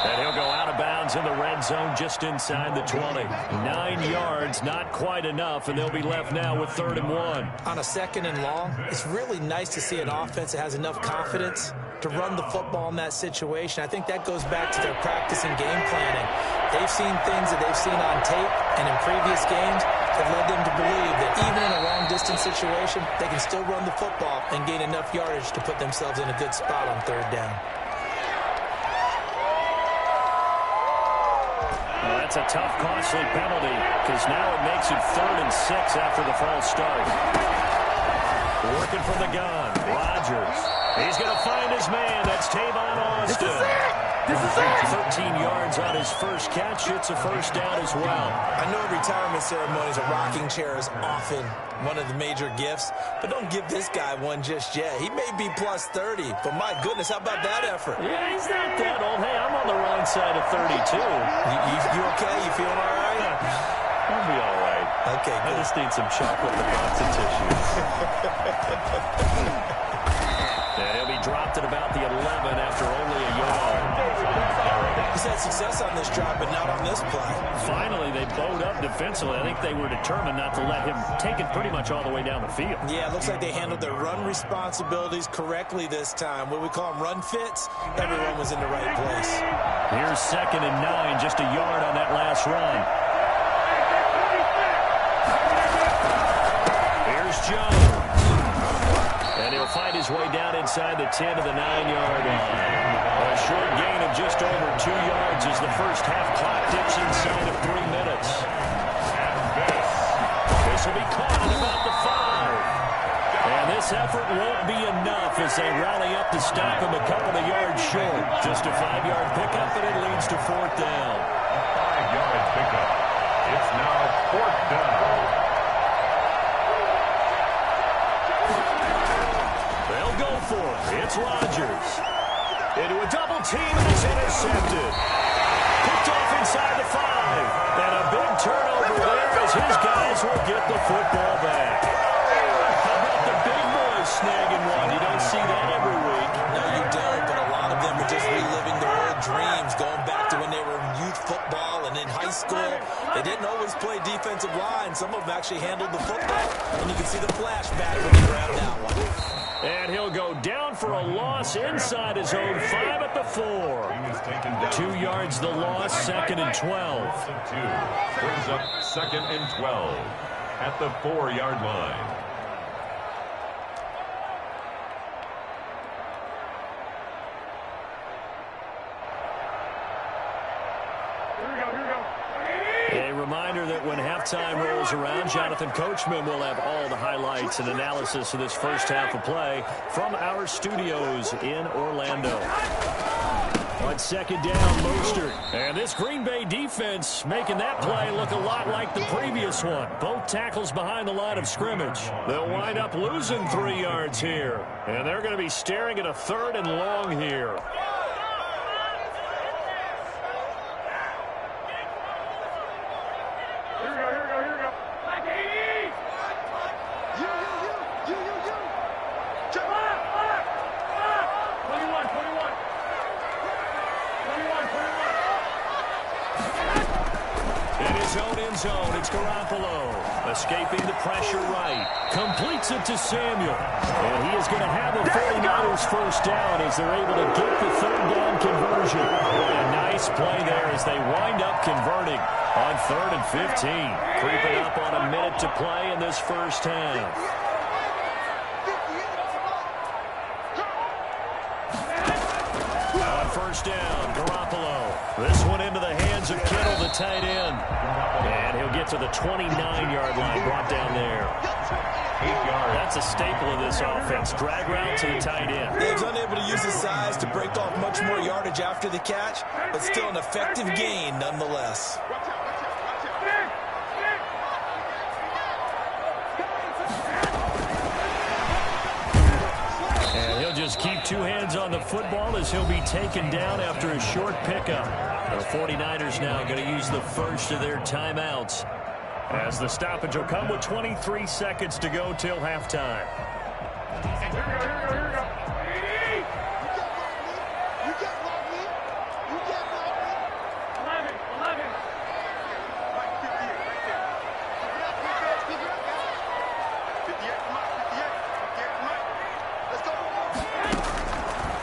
And he'll go out of bounds in the red zone just inside the 20. 9 yards, not quite enough, and they'll be left now with 3rd and 1. On a 2nd and long, it's really nice to see an offense that has enough confidence to run the football in that situation. I think that goes back to their practice and game planning. They've seen things that they've seen on tape and in previous games that led them to believe that even in a long-distance situation, they can still run the football and gain enough yardage to put themselves in a good spot on 3rd down. Well, that's a tough, costly penalty because now it makes it 3rd and 6 after the false start. Working from the gun, Rodgers. He's going to find his man. That's Tavon Austin. This is it. 13 yards on his first catch. It's a first down as well. I know retirement ceremonies, a rocking chair is often one of the major gifts, but don't give this guy one just yet. He may be plus 30, but my goodness, how about that effort? Yeah, he's not that old. Hey, I'm on the wrong side of 32. You okay? You feeling all right? I'll be all right. Okay, I good. just need some chocolate and a box of tissues. And he'll be dropped at about the 11 after only a yard. He's had success on this drive, but not on this play. Finally, they bowed up defensively. I think they were determined not to let him take it pretty much all the way down the field. Yeah, it looks like they handled their run responsibilities correctly this time. What we call them run fits, everyone was in the right place. Here's 2nd and 9, just a yard on that last run. Here's Jones. And he'll find his way down inside the 10 to the 9-yard line. A short gain of just over 2 yards as the first half clock dips inside of 3 minutes. This will be caught at about the 5. And this effort won't be enough as they rally up to stop him a couple of yards short. Just a 5-yard pickup, and it leads to 4th down. A 5-yard pickup. It's now 4th down. They'll go for it. It's Rodgers. Into a double team, and it's intercepted. Picked off inside the 5. And a big turnover there as his guys will get the football back. How about the big boys snagging one? You don't see that every week. No, you don't, but a lot of them are just reliving their old dreams, going back to when they were in youth football and then actually handled the football. And you can see the flashback when he grabbed that one. And he'll go down for a loss inside his own 5 at the 4. 2 yards the loss, 2nd and 12. Brings up 2nd and 12 at the 4-yard line. A reminder that when halftime rolls around, Jonathan Coachman will have all the highlights and analysis of this first half of play from our studios in Orlando. On 2nd down, Mostert. And this Green Bay defense making that play look a lot like the previous one. Both tackles behind the line of scrimmage. They'll wind up losing 3 yards here. And they're going to be staring at a 3rd and long here. Zone. It's Garoppolo escaping the pressure right. Completes it to Samuel. And he is going to have the 49ers first down as they're able to get the 3rd down conversion. A nice play there as they wind up converting on 3rd and 15. Creeping up on a minute to play in this first half. On first down, Garoppolo. This one into the hands of Kittle, the tight end. And he'll get to the 29-yard line, brought down there. 8 yards. That's a staple of this offense. Drag route to the tight end. He was unable to use his size to break off much more yardage after the catch, but still an effective gain nonetheless. And he'll just keep 2 hands on the football as he'll be taken down after a short pickup. The 49ers now going to use the first of their timeouts, as the stoppage will come with 23 seconds to go till halftime.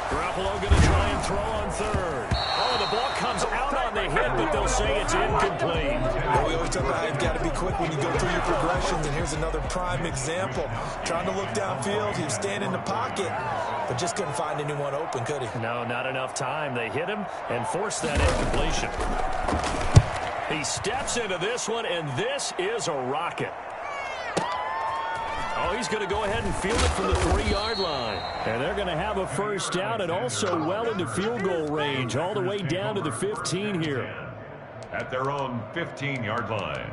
Garoppolo going to try and throw on 3rd. Oh, the ball comes out on the hit, but they'll say it's incomplete. Well, we always talk about how you've got to be quick when you go through your progressions, and here's another prime example. Trying to look downfield, he was standing in the pocket, but just couldn't find anyone open, could he? No, not enough time. They hit him and forced that incompletion. He steps into this one, and this is a rocket. Oh, he's going to go ahead and field it from the 3-yard line. And they're going to have a first down and also well into field goal range, all the way down to the 15 here. At their own 15-yard line.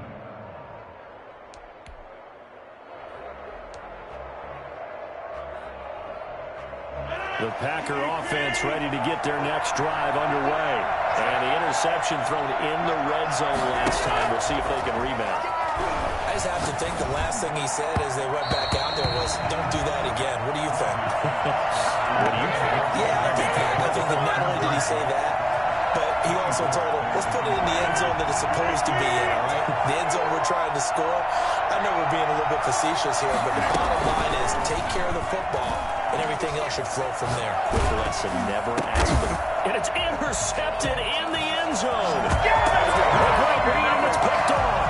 The Packer offense ready to get their next drive underway. And the interception thrown in the red zone last time. We'll see if they can rebound. I just have to think the last thing he said as they went back out there was, don't do that again. What do you think? What do you think? Yeah, I think that not only did he say that, but he also told him, let's put it in the end zone that it's supposed to be in, all right? The end zone we're trying to score. I know we're being a little bit facetious here, but the bottom line is take care of the football, and everything else should flow from there. Good lesson, never ask them. And it's intercepted in the end zone. A great read, and it's picked off.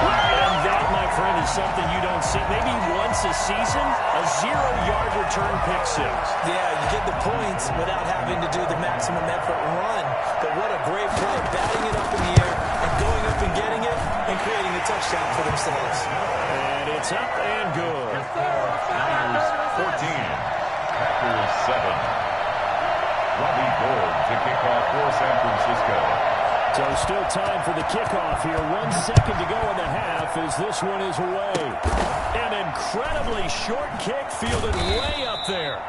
And that, my friend, is something you don't see. Maybe once a season, a 0-yard return pick six. Yeah, you get the points without having to do the maximum effort run. But what a great play, batting it up in the air and going up and getting it and creating a touchdown for themselves. And it's up and good. Niners 14, Packers 7. Robbie Gould to kick off for San Francisco. So still time for the kickoff here. 1 second to go in the half as this one is away. An incredibly short kick fielded way up there.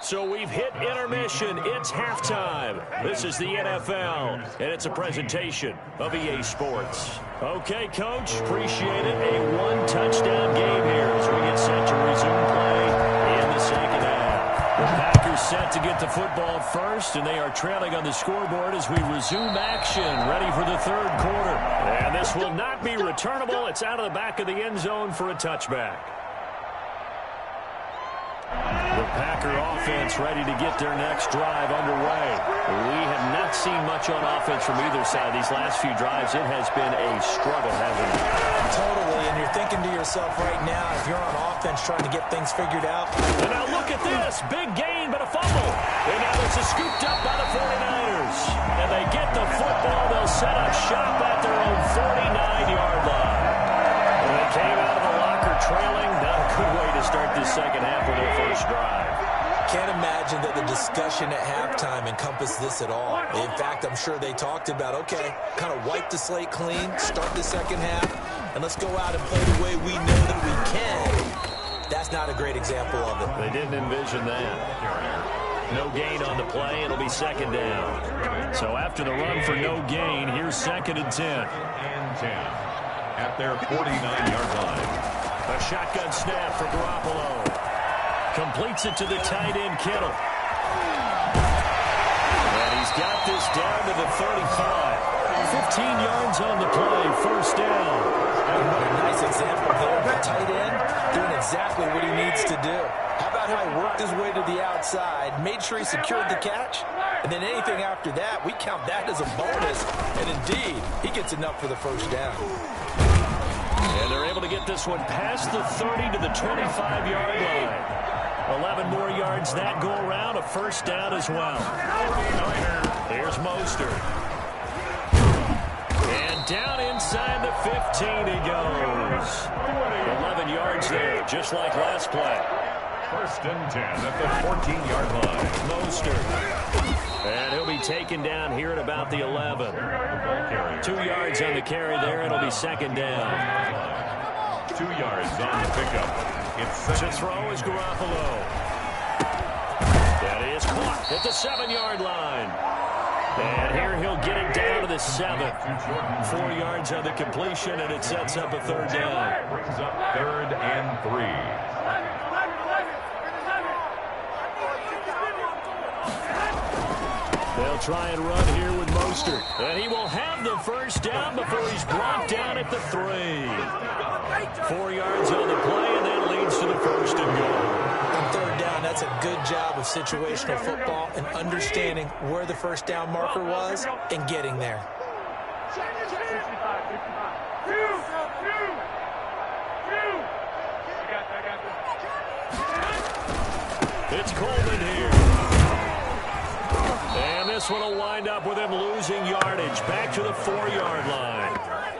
So we've hit intermission. It's halftime. This is the NFL, and it's a presentation of EA Sports. Okay, Coach, appreciate it. A one-touchdown game here as we get set to resume play in the second half. The Packers set to get the football first, and they are trailing on the scoreboard as we resume action, ready for the third quarter. And this will not be returnable. It's out of the back of the end zone for a touchback. The Packer offense ready to get their next drive underway. We have not seen much on offense from either side these last few drives. It has been a struggle, hasn't it? Totally, and you're thinking to yourself right now, if you're on offense trying to get things figured out. And now look at this. Big gain, but a fumble. And now this is scooped up by the 49ers. And they get the football. They'll set up shop at their own 49-yard line. And they came out of the locker trailing. Not a good way to start this second half with their first drive. Can't imagine that the discussion at halftime encompassed this at all. In fact, I'm sure they talked about, okay, kind of wipe the slate clean, start the second half, and let's go out and play the way we know that we can. That's not a great example of it. They didn't envision that. No gain on the play. It'll be second down. So after the run for no gain, here's 2nd and 10. And 10 at their 49-yard line. A shotgun snap for Garoppolo. Completes it to the tight end, Kittle. And he's got this down to the 35. 15 yards on the play, first down. A nice example there of the tight end doing exactly what he needs to do. How about how he worked his way to the outside, made sure he secured the catch, and then anything after that, we count that as a bonus. And indeed, he gets enough for the first down. And they're able to get this one past the 30 to the 25-yard line. 11 more yards that go around, a first down as well. Here's Mostert. And down inside the 15 he goes. 11 yards there, just like last play. 1st and 10 at the 14-yard line. Mostert. And he'll be taken down here at about the 11. 2 yards on the carry there. It'll be second down. 2 yards on the pickup. It's to throw is Garoppolo. That is caught at the 7-yard line. And here he'll get it down to the 7. 4 yards on the completion, and it sets up a third down. Brings up 3rd and 3. They'll try and run here with Mostert. And he will have the first down before he's brought down at the 3. 4 yards on the play, and that leads to the first and goal. On third down, that's a good job of situational football and understanding where the first down marker was and getting there. It's Coleman here. And this one will wind up with him losing yardage back to the 4-yard line.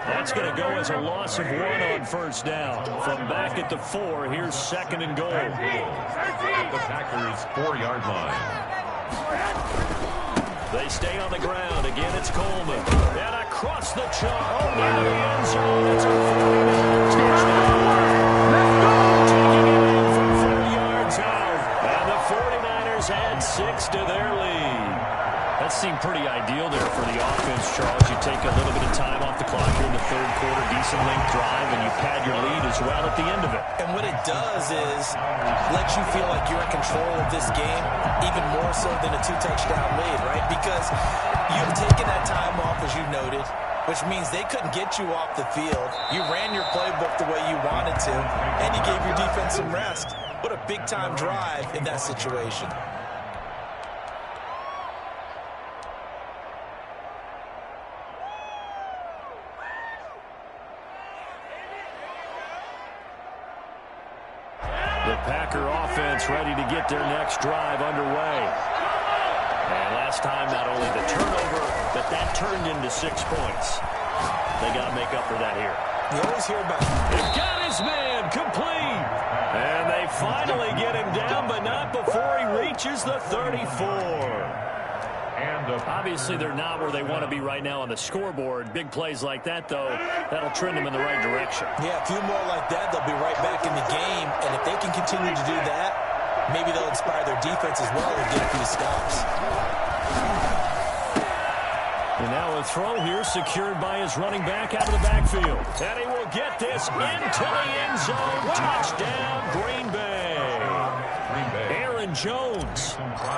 That's going to go as a loss of 1 on first down. From back at the 4, here's 2nd and goal. At the Packers' 4-yard line. They stay on the ground. Again, it's Coleman. And across the chalk. Into the end zone. It's a 49 touchdown. Taking it in from 4 yards out. And the 49ers add 6 to their lead. That seemed pretty ideal there for the offense, Charles. You take a little bit of time off the clock here in the third quarter, decent length drive, and you pad your lead as well at the end of it. And what it does is let you feel like you're in control of this game, even more so than a 2-touchdown lead, right? Because you've taken that time off, as you noted, which means they couldn't get you off the field. You ran your playbook the way you wanted to, and you gave your defense some rest. What a big-time drive in that situation. The Packer offense ready to get their next drive underway. And last time, not only the turnover, but that turned into 6 points. They got to make up for that here. You always hear about it. They've got his man complete. And they finally get him down, but not before he reaches the 34. Obviously, they're not where they want to be right now on the scoreboard. Big plays like that, though, that'll trend them in the right direction. Yeah, a few more like that, they'll be right back in the game. And if they can continue to do that, maybe they'll inspire their defense as well and get a few stops. And now a throw here secured by his running back out of the backfield. And he will get this into the end zone. Touchdown, Green Bay. Jones.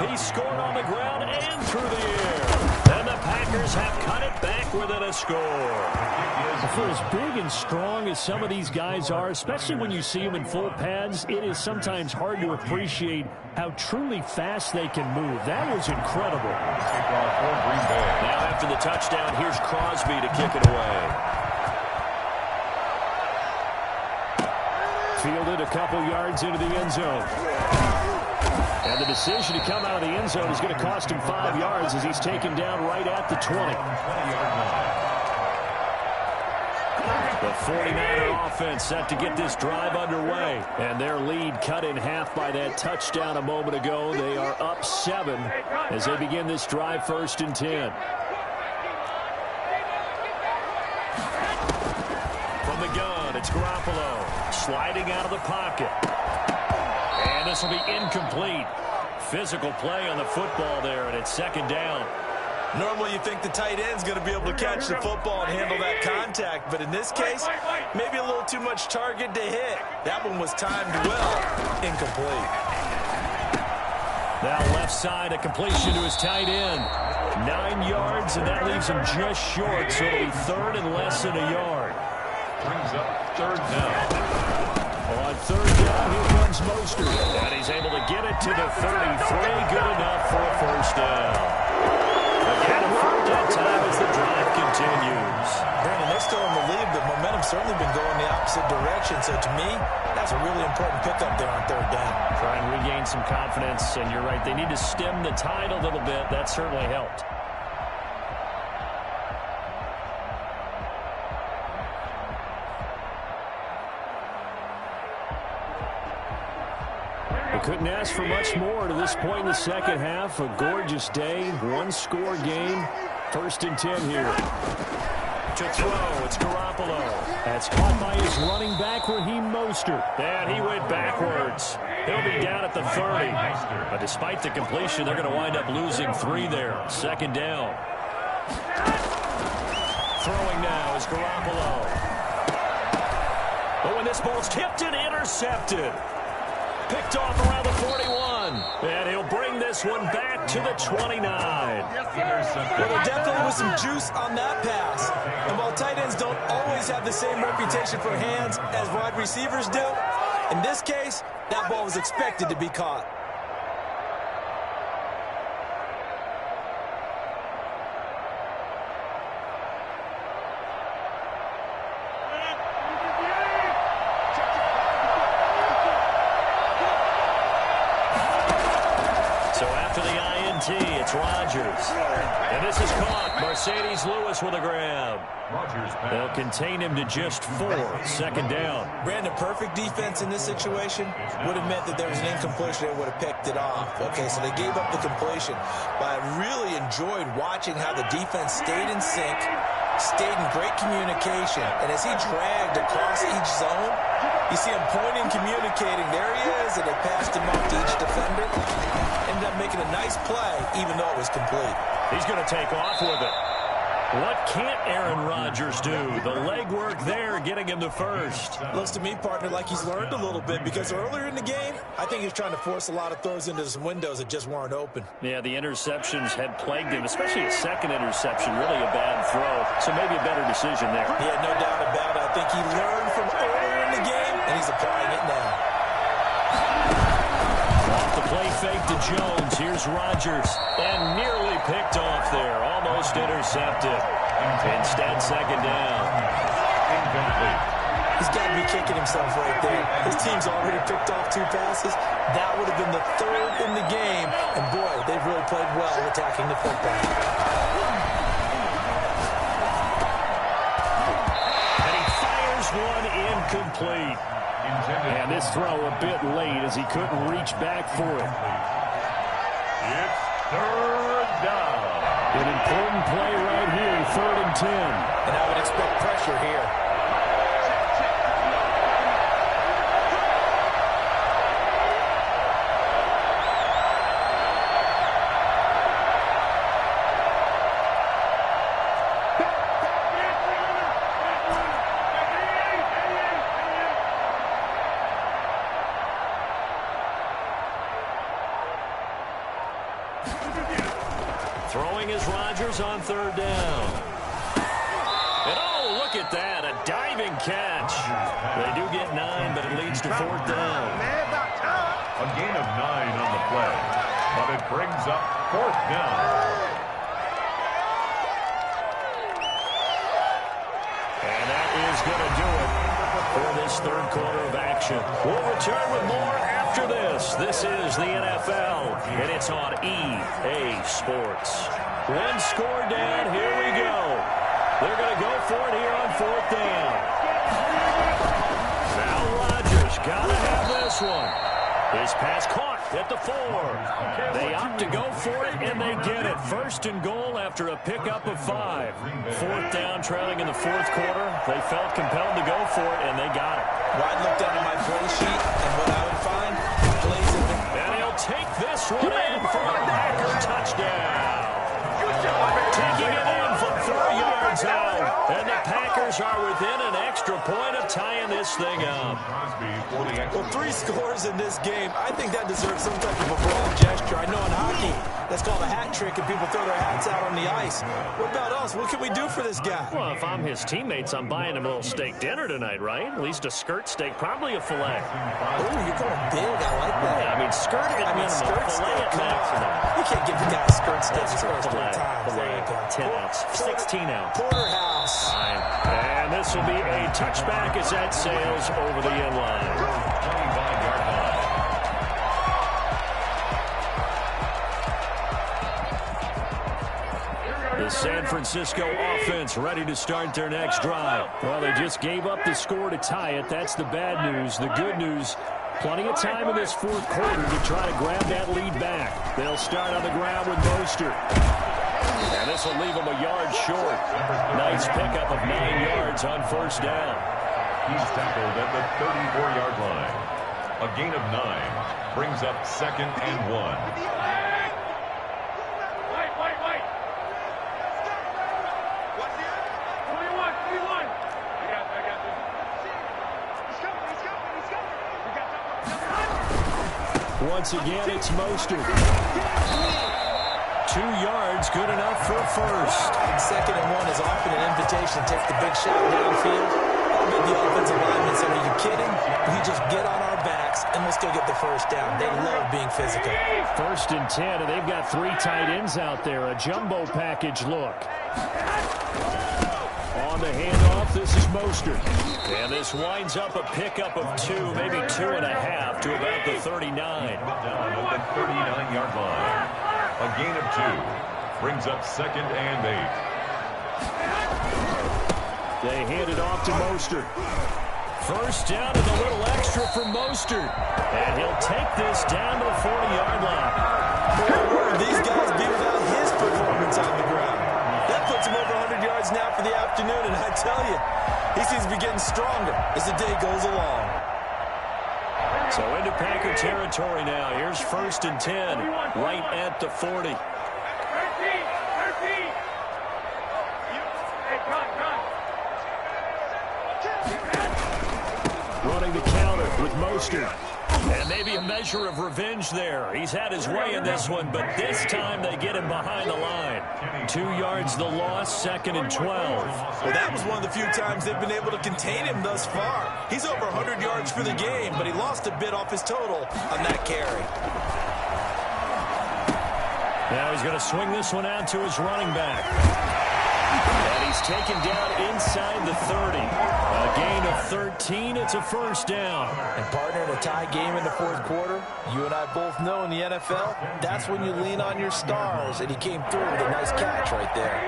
He scored on the ground and through the air. And the Packers have cut it back within a score. For as big and strong as some of these guys are, especially when you see them in full pads, it is sometimes hard to appreciate how truly fast they can move. That was incredible. Now after the touchdown, here's Crosby to kick it away. Fielded a couple yards into the end zone. And the decision to come out of the end zone is going to cost him 5 yards as he's taken down right at the 20. The 49er offense set to get this drive underway. And their lead cut in half by that touchdown a moment ago. They are up 7 as they begin this drive 1st and 10. From the gun, it's Garoppolo sliding out of the pocket. And this will be incomplete. Physical play on the football there, and it's 2nd down. Normally you think the tight end's going to be able to catch the football and handle that contact, but in this case, maybe a little too much target to hit. That one was timed well. Incomplete. Now left side, a completion to his tight end. 9 yards, and that leaves him just short, so it'll be 3rd and less than a yard. Brings up 3rd down. On 3rd down, here comes Mostert. And he's able to get it to the 33. Good enough for a 1st down. Again, a 4th down time as the drive continues. Brandon, they're still in the lead, but momentum's certainly been going the opposite direction. So to me, that's a really important pickup there on 3rd down. Try and regain some confidence, and you're right. They need to stem the tide a little bit. That certainly helped. Couldn't ask for much more to this point in the second half. A gorgeous day, 1-score game. 1st and 10 here. To throw, it's Garoppolo. That's caught by his running back, Raheem Mostert. And he went backwards. He'll be down at the 30. But despite the completion, they're going to wind up losing 3 there. 2nd down. Throwing now is Garoppolo. But when this ball's tipped and intercepted. Picked off around the 41. And he'll bring this one back to the 29. Well, there definitely was some juice on that pass. And while tight ends don't always have the same reputation for hands as wide receivers do, in this case, that ball was expected to be caught. It's Rodgers. And this is caught. Mercedes Lewis with a grab. They'll contain him to just 4. 2nd down. Brandon, perfect defense in this situation would have meant that there was an incompletion and would have picked it off. Okay, so they gave up the completion. But I really enjoyed watching how the defense stayed in sync, stayed in great communication. And as he dragged across each zone, you see him pointing, communicating. There he is, and they passed him off to each defender. Ended up making a nice play, even though it was complete. He's going to take off with it. What can't Aaron Rodgers do? The legwork there, getting him to 1st. Looks to me, partner, like he's learned a little bit, because earlier in the game, I think he's trying to force a lot of throws into some windows that just weren't open. Yeah, the interceptions had plagued him, especially a 2nd interception, really a bad throw. So maybe a better decision there. Yeah, no doubt about it. I think he learned from earlier in the game, and he's applying it now. Off the play fake to Jones. Here's Rodgers. And nearly picked off there. Almost intercepted. Instead, 2nd down. He's got to be kicking himself right there. His team's already picked off 2 passes. That would have been the 3rd in the game. And boy, they've really played well attacking the football. And he fires one incomplete. And this throw a bit late as he couldn't reach back for it. It's 3rd down. An important play right here, 3rd and 10. And I would expect pressure here. Throwing is Rodgers on third down. And oh, look at that, a diving catch. They do get 9, but it leads to fourth down. A gain of 9 on the play, but it brings up fourth down. And that is going to do it for this third quarter of action. We'll return with more after this. This is the NFL, and it's on EA Sports. One score down, here we go. They're going to go for it here on fourth down. Now Rodgers got to have this one. His pass caught at the 4. They opt to go for it, and they get it. First and goal after a pickup of 5. Fourth down, trailing in the fourth quarter. They felt compelled to go for it, and they got it. Well, I looked down at my play sheet, and what I would find, plays in the... And he'll take this one in for a Packer touchdown. Taking it in from 4 yards out. And the Packers are within an extra point of tying this thing up. Well, 3 scores in this game. I think that deserves some type of a broad gesture. I know in hockey, that's called a hat trick, and people throw their hats out on the ice. What about us? What can we do for this guy? Well, if I'm his teammates, I'm buying him a little steak dinner tonight, right? At least a skirt steak, probably a filet. Oh, you're going big. I like that. Yeah, I mean, skirt at minimum, skirt filet steak. at Come maximum. on. You can't give the guy a skirt steak his first 3 Filet, times. There you go. 10 ounce, 16 ounce. Porterhouse. Fine. And this will be a touchback as that sails over the end line. 25-yard line. The San Francisco offense ready to start their next drive. Well, they just gave up the score to tie it. That's the bad news. The good news, plenty of time in this fourth quarter to try to grab that lead back. They'll start on the ground with Mostert. And this will leave them a yard short. Nice pickup of 9 yards on first down. He's tackled at the 34-yard line. A gain of 9 brings up second and 1. Once again, it's Mostert. 2 yards, good enough for a first. Second and 1 is often an invitation to take the big shot downfield. I bet the offensive lineman said, are you kidding? We just get on our backs and we'll still get the first down. They love being physical. First and 10, and they've got 3 tight ends out there. A jumbo package look. On the handoff, this is Mostert. And this winds up a pickup of 2, maybe 2.5 to about the 39. Down at the 39-yard line. A gain of 2 brings up second and 8. They hand it off to Mostert. First down and a little extra for Mostert. And he'll take this down to the 40-yard line. Boy, where would these guys be without his performance on the ground? That puts him over 100 yards now for the afternoon, and I tell you, he seems to be getting stronger as the day goes along. So into Packer territory now. Here's first and 10, right at the 40. Running the counter with Mostert. And maybe a measure of revenge there. He's had his way in this one, but this time they get him behind the line. 2 yards the loss, second and 12. Well, that was one of the few times they've been able to contain him thus far. He's over 100 yards for the game, but he lost a bit off his total on that carry. Now he's going to swing this one out to his running back. And he's taken down inside the 30. A gain of 13. It's a first down. And partner, in a tie game in the fourth quarter, you and I both know in the NFL, that's when you lean on your stars. And he came through with a nice catch right there.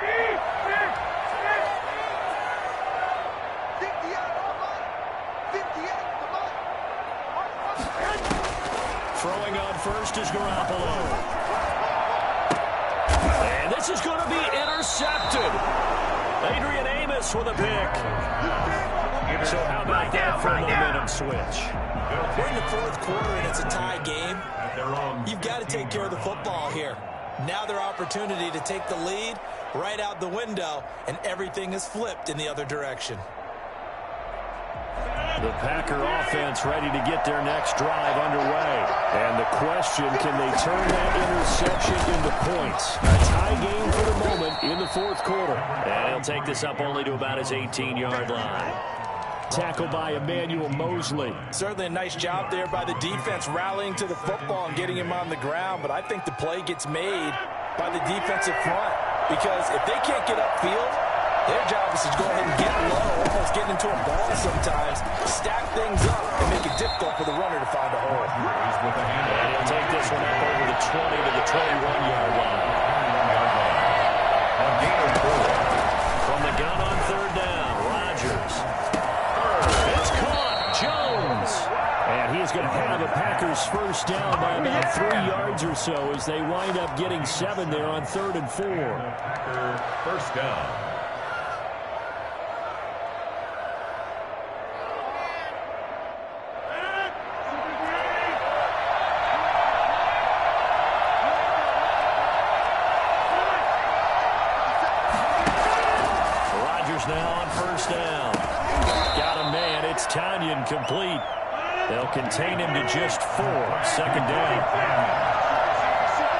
Throwing on first is Garoppolo. And this is going to be intercepted. Adrian Amos with a pick. So how about that for a momentum switch? We're in the fourth quarter and it's a tie game. You've got to take care of the football here. Now their opportunity to take the lead right out the window, and everything is flipped in the other direction. The Packer offense ready to get their next drive underway. And the question, can they turn that interception into points? A tie game for the moment in the fourth quarter. And he'll take this up only to about his 18-yard line. Tackle by Emmanuel Mosley. Certainly a nice job there by the defense rallying to the football and getting him on the ground. But I think the play gets made by the defensive front. Because if they can't get upfield, their job is to go ahead and get low, almost get into a ball sometimes, stack things up, and make it difficult for the runner to find a hole. And he'll take this one up over the 20 to the 21-yard line. From the gun on third down, Rodgers. It's caught. Jones. And he's going to have a Packers first down by about 3 yards or so as they wind up getting 7 there on 3rd and 4. Packer first down. Now on first down. Got a man. It's Tanyan complete. They'll contain him to just 4. Second down.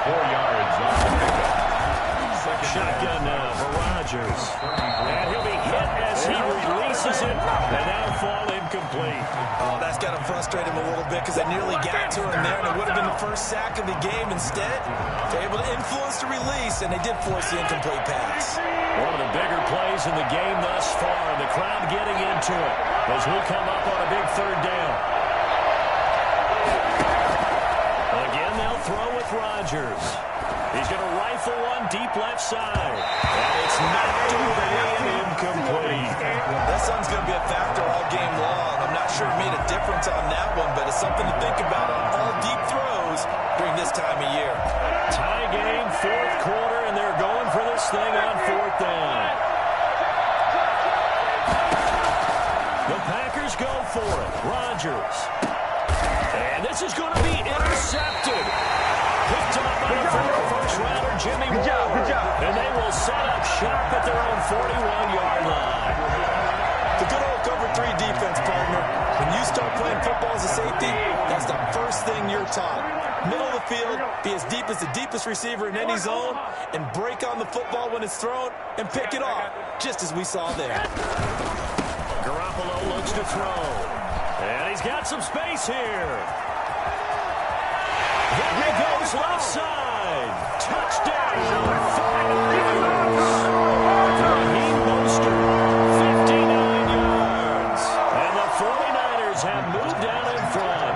4 yards on the pickup. Shotgun now for Rodgers. And he'll be hit as he releases it. And that'll fall incomplete. Oh, that's got to frustrate him a little bit because they nearly got to him there, and it would have been the first sack of the game. Instead, they're able to influence the release, and they did force the incomplete pass. One of the bigger plays in the game thus far, and the crowd getting into it as we come up on a big third down. Again, they'll throw with Rodgers. He's going to rifle one deep left side. And it's knocked away and incomplete. That sun's going to be a factor all game long. I'm not sure it made a difference on that one, but it's something to think about on all deep throws during this time of year. Tie game, fourth quarter, and they're going for this thing on 4th down. The Packers go for it. Rodgers. And this is going to be intercepted. Picked up by the former first-rounder, Jimmy Ward. Good job. And they will set up shop at their own 41-yard line. The good old cover 3 defense, partner. When you start playing football as a safety, that's the first thing you're taught. Middle of the field, be as deep as the deepest receiver in any zone, and break on the football when it's thrown, and pick it off, just as we saw there. Garoppolo looks to throw. And he's got some space here. There he goes left side. Touchdown. 59 yards. And the 49ers have moved down in front.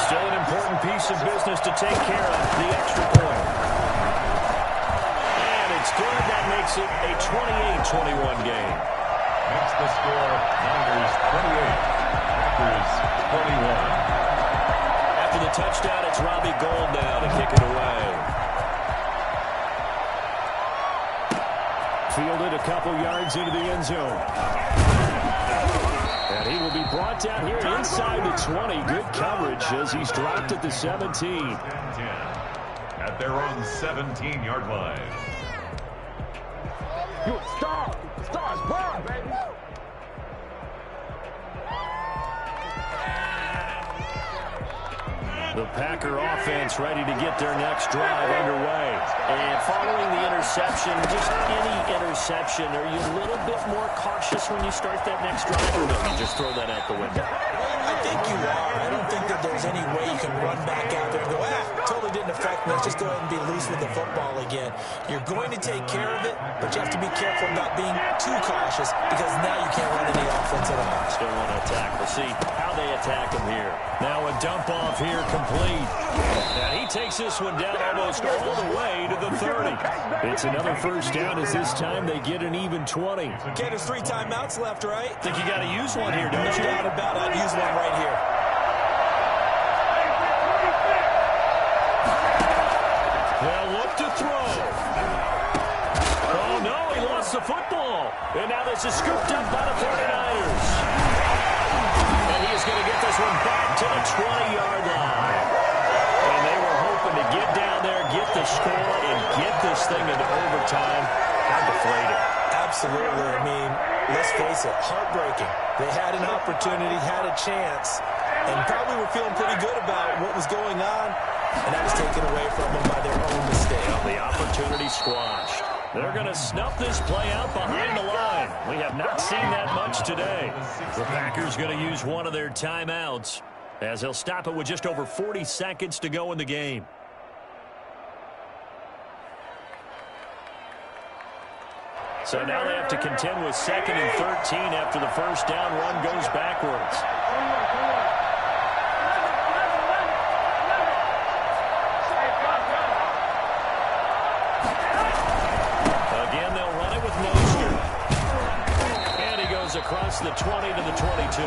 Still an important piece of business to take care of, the extra point. And it's good. That makes it a 28-21 game. Makes the score Niners 28, Packers 21. After the touchdown, it's Robbie Gould now to kick it away. Fielded a couple yards into the end zone. And he will be brought down here inside the 20. Good coverage as he's dropped at the 17. At their own 17-yard line. You a star. Star's born, baby. The Packer offense ready to get their next drive underway. And following the interception, just any interception, are you a little bit more cautious when you start that next drive, or no, you just throw that out the window? I think you are. I don't think that there's any way you can run back out there and go, totally didn't affect me. Let's just go ahead and be loose with the football again. You're going to take care of it, but you have to be careful about being too cautious because now you can't run any offense at all. Still want to attack. We'll see how they attack him here. Now a dump off here complete. Now he takes this one down almost all the way to the 30. It's another first down as this time they get an even 20. Okay, there's 3 timeouts left, right? Think you got to use one here, don't you? No doubt about it. I'd use one right here. They'll look to throw. Oh, no, he lost the football. And now this is scooped up by the 49ers. And he is going to get this one back to the 20-yard line. And they were hoping to get down there, get the score, and get this thing into overtime. How deflated. Absolutely. I mean, let's face it, heartbreaking. They had an opportunity, had a chance, and probably were feeling pretty good about what was going on, and that was taken away from them by their own mistake. Well, the opportunity squashed. They're going to snuff this play out behind the line. We have not seen that much today. The Packers going to use one of their timeouts as they'll stop it with just over 40 seconds to go in the game. So now they have to contend with 2nd and 13 after the first down run goes backwards. Again, they'll run it with Mostert. And he goes across the 20 to the 22.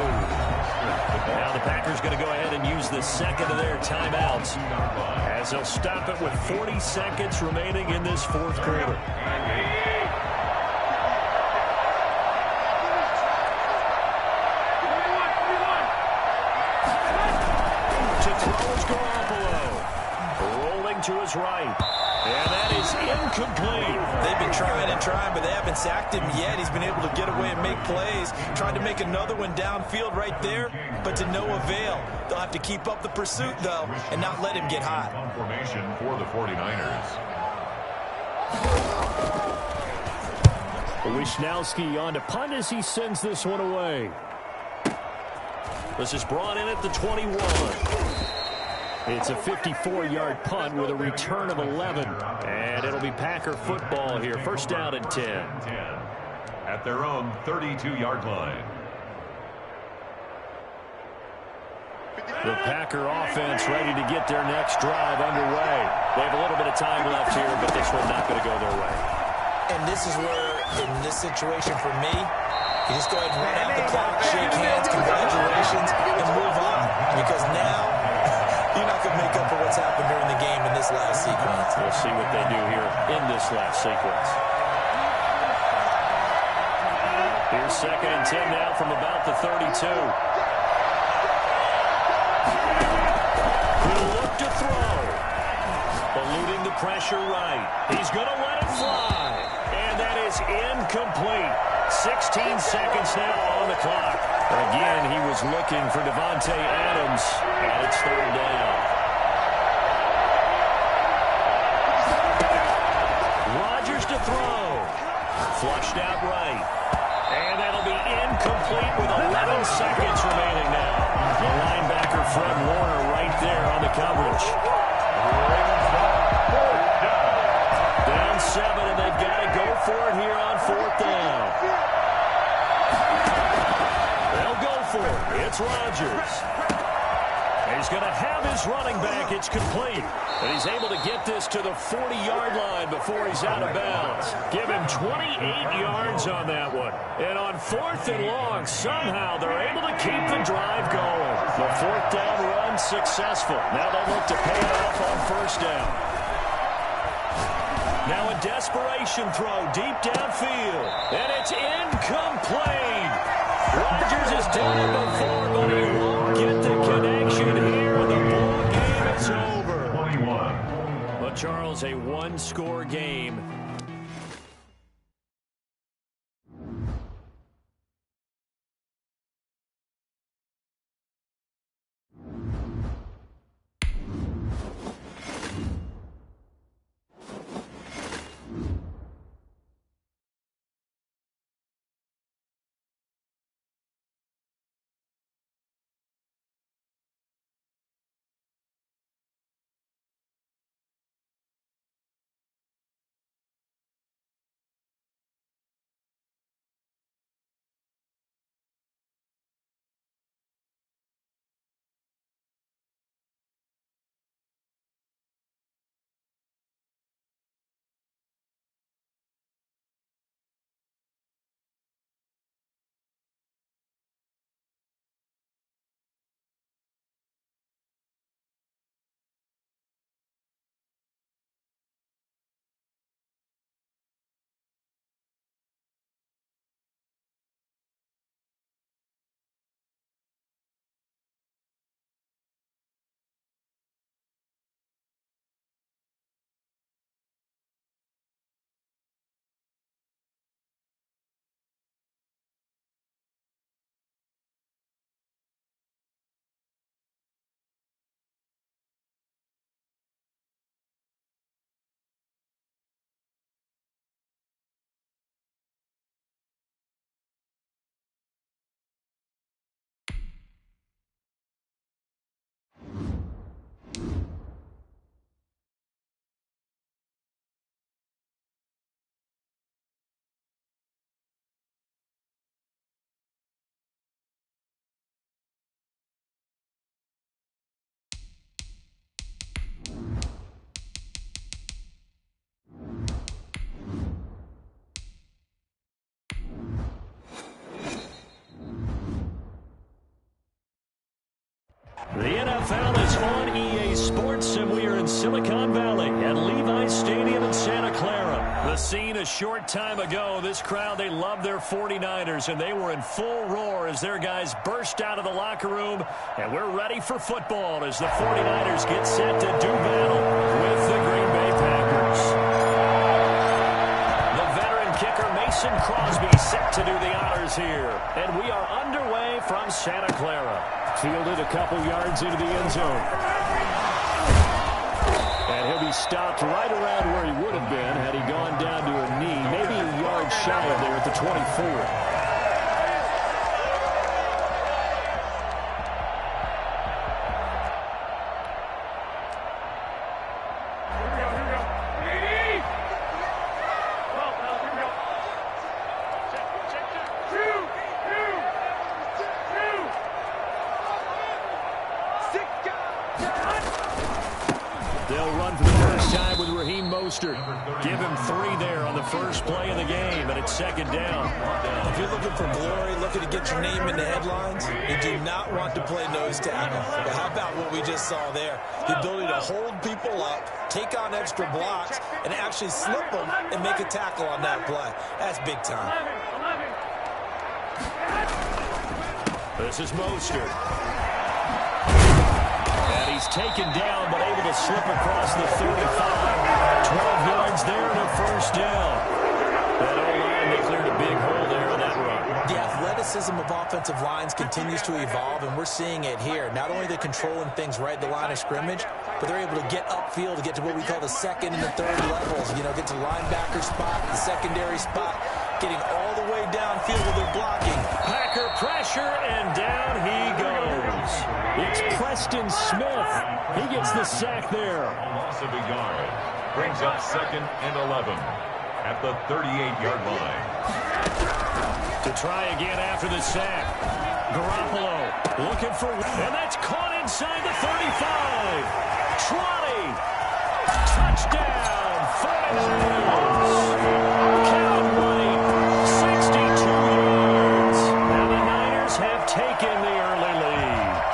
Now the Packers going to go ahead and use the second of their timeouts as they'll stop it with 40 seconds remaining in this fourth quarter. To his right, and that is incomplete. They've been trying and trying, but they haven't sacked him yet. He's been able to get away and make plays. Tried to make another one downfield right there, but to no avail. They'll have to keep up the pursuit, though, and not let him get hot. On formation for the 49ers. Wisnowski on to punt as he sends this one away. This is brought in at the 21. It's a 54-yard punt with a return of 11. And it'll be Packer football here. First down and 10. At their own 32-yard line. The Packer offense ready to get their next drive underway. They have a little bit of time left here, but this one not going to go their way. And this is where, in this situation for me, you just go ahead and run out the clock, shake hands, congratulations, and move on. Because now, you're not going to make up for what's happened during the game in this last sequence. We'll see what they do here in this last sequence. Here's 2nd and 10 now from about the 32. He'll look to throw. Eluding the pressure right. He's going to let it fly. And that is incomplete. 16 seconds now on the clock. Again, he was looking for Devontae Adams, and it's 3rd down. Rodgers to throw. Flushed out right. And that'll be incomplete with 11 seconds remaining now. The linebacker, Fred Warner, right there on the coverage. Down 7, and they've got to go for it here on 4th down. They'll go for it. It's Rodgers. He's going to have his running back. It's complete. And he's able to get this to the 40-yard line before he's out of bounds. Give him 28 yards on that one. And on 4th and long, somehow they're able to keep the drive going. The 4th down run successful. Now they'll look to pay it off on 1st down. Now a desperation throw deep downfield. And it's incomplete. Rodgers has done it before, but he won't get the connection here. The ball game is over. 21. But Charles, a one-score game. The NFL is on EA Sports, and we are in Silicon Valley at Levi's Stadium in Santa Clara. The scene a short time ago. This crowd, they love their 49ers, and they were in full roar as their guys burst out of the locker room. And we're ready for football as the 49ers get set to do battle with the Green Bay Packers. The veteran kicker Mason Crosby set to do the honors here. And we are underway from Santa Clara. Fielded a couple yards into the end zone. And he'll be stopped right around where he would have been had he gone down to a knee, maybe a yard shy of there at the 24. Give him 3 there on the first play of the game, and it's second down. If you're looking for glory, looking to get your name in the headlines, you do not want to play nose tackle. But how about what we just saw there? The ability to hold people up, take on extra blocks, and actually slip them and make a tackle on that play. That's big time. This is Mostert. And he's taken down, but able to slip across the 35. 12 yards there and a first down. That O-line, they cleared a big hole there on that run. The athleticism of offensive lines continues to evolve, and we're seeing it here. Not only are they controlling things right at the line of scrimmage, but they're able to get upfield to get to what we call the second and the third levels. You know, get to linebacker spot, the secondary spot, getting all the way downfield where they're blocking. Packer pressure, and down he goes. It's Preston Smith. He gets the sack there. Loss of a yard. Brings up 2nd and 11 at the 38-yard line. To try again after the sack. Garoppolo looking for, and that's caught inside the 35. Trotty. Touchdown, 49ers. Count White, 62 yards. Now the Niners have taken the early lead.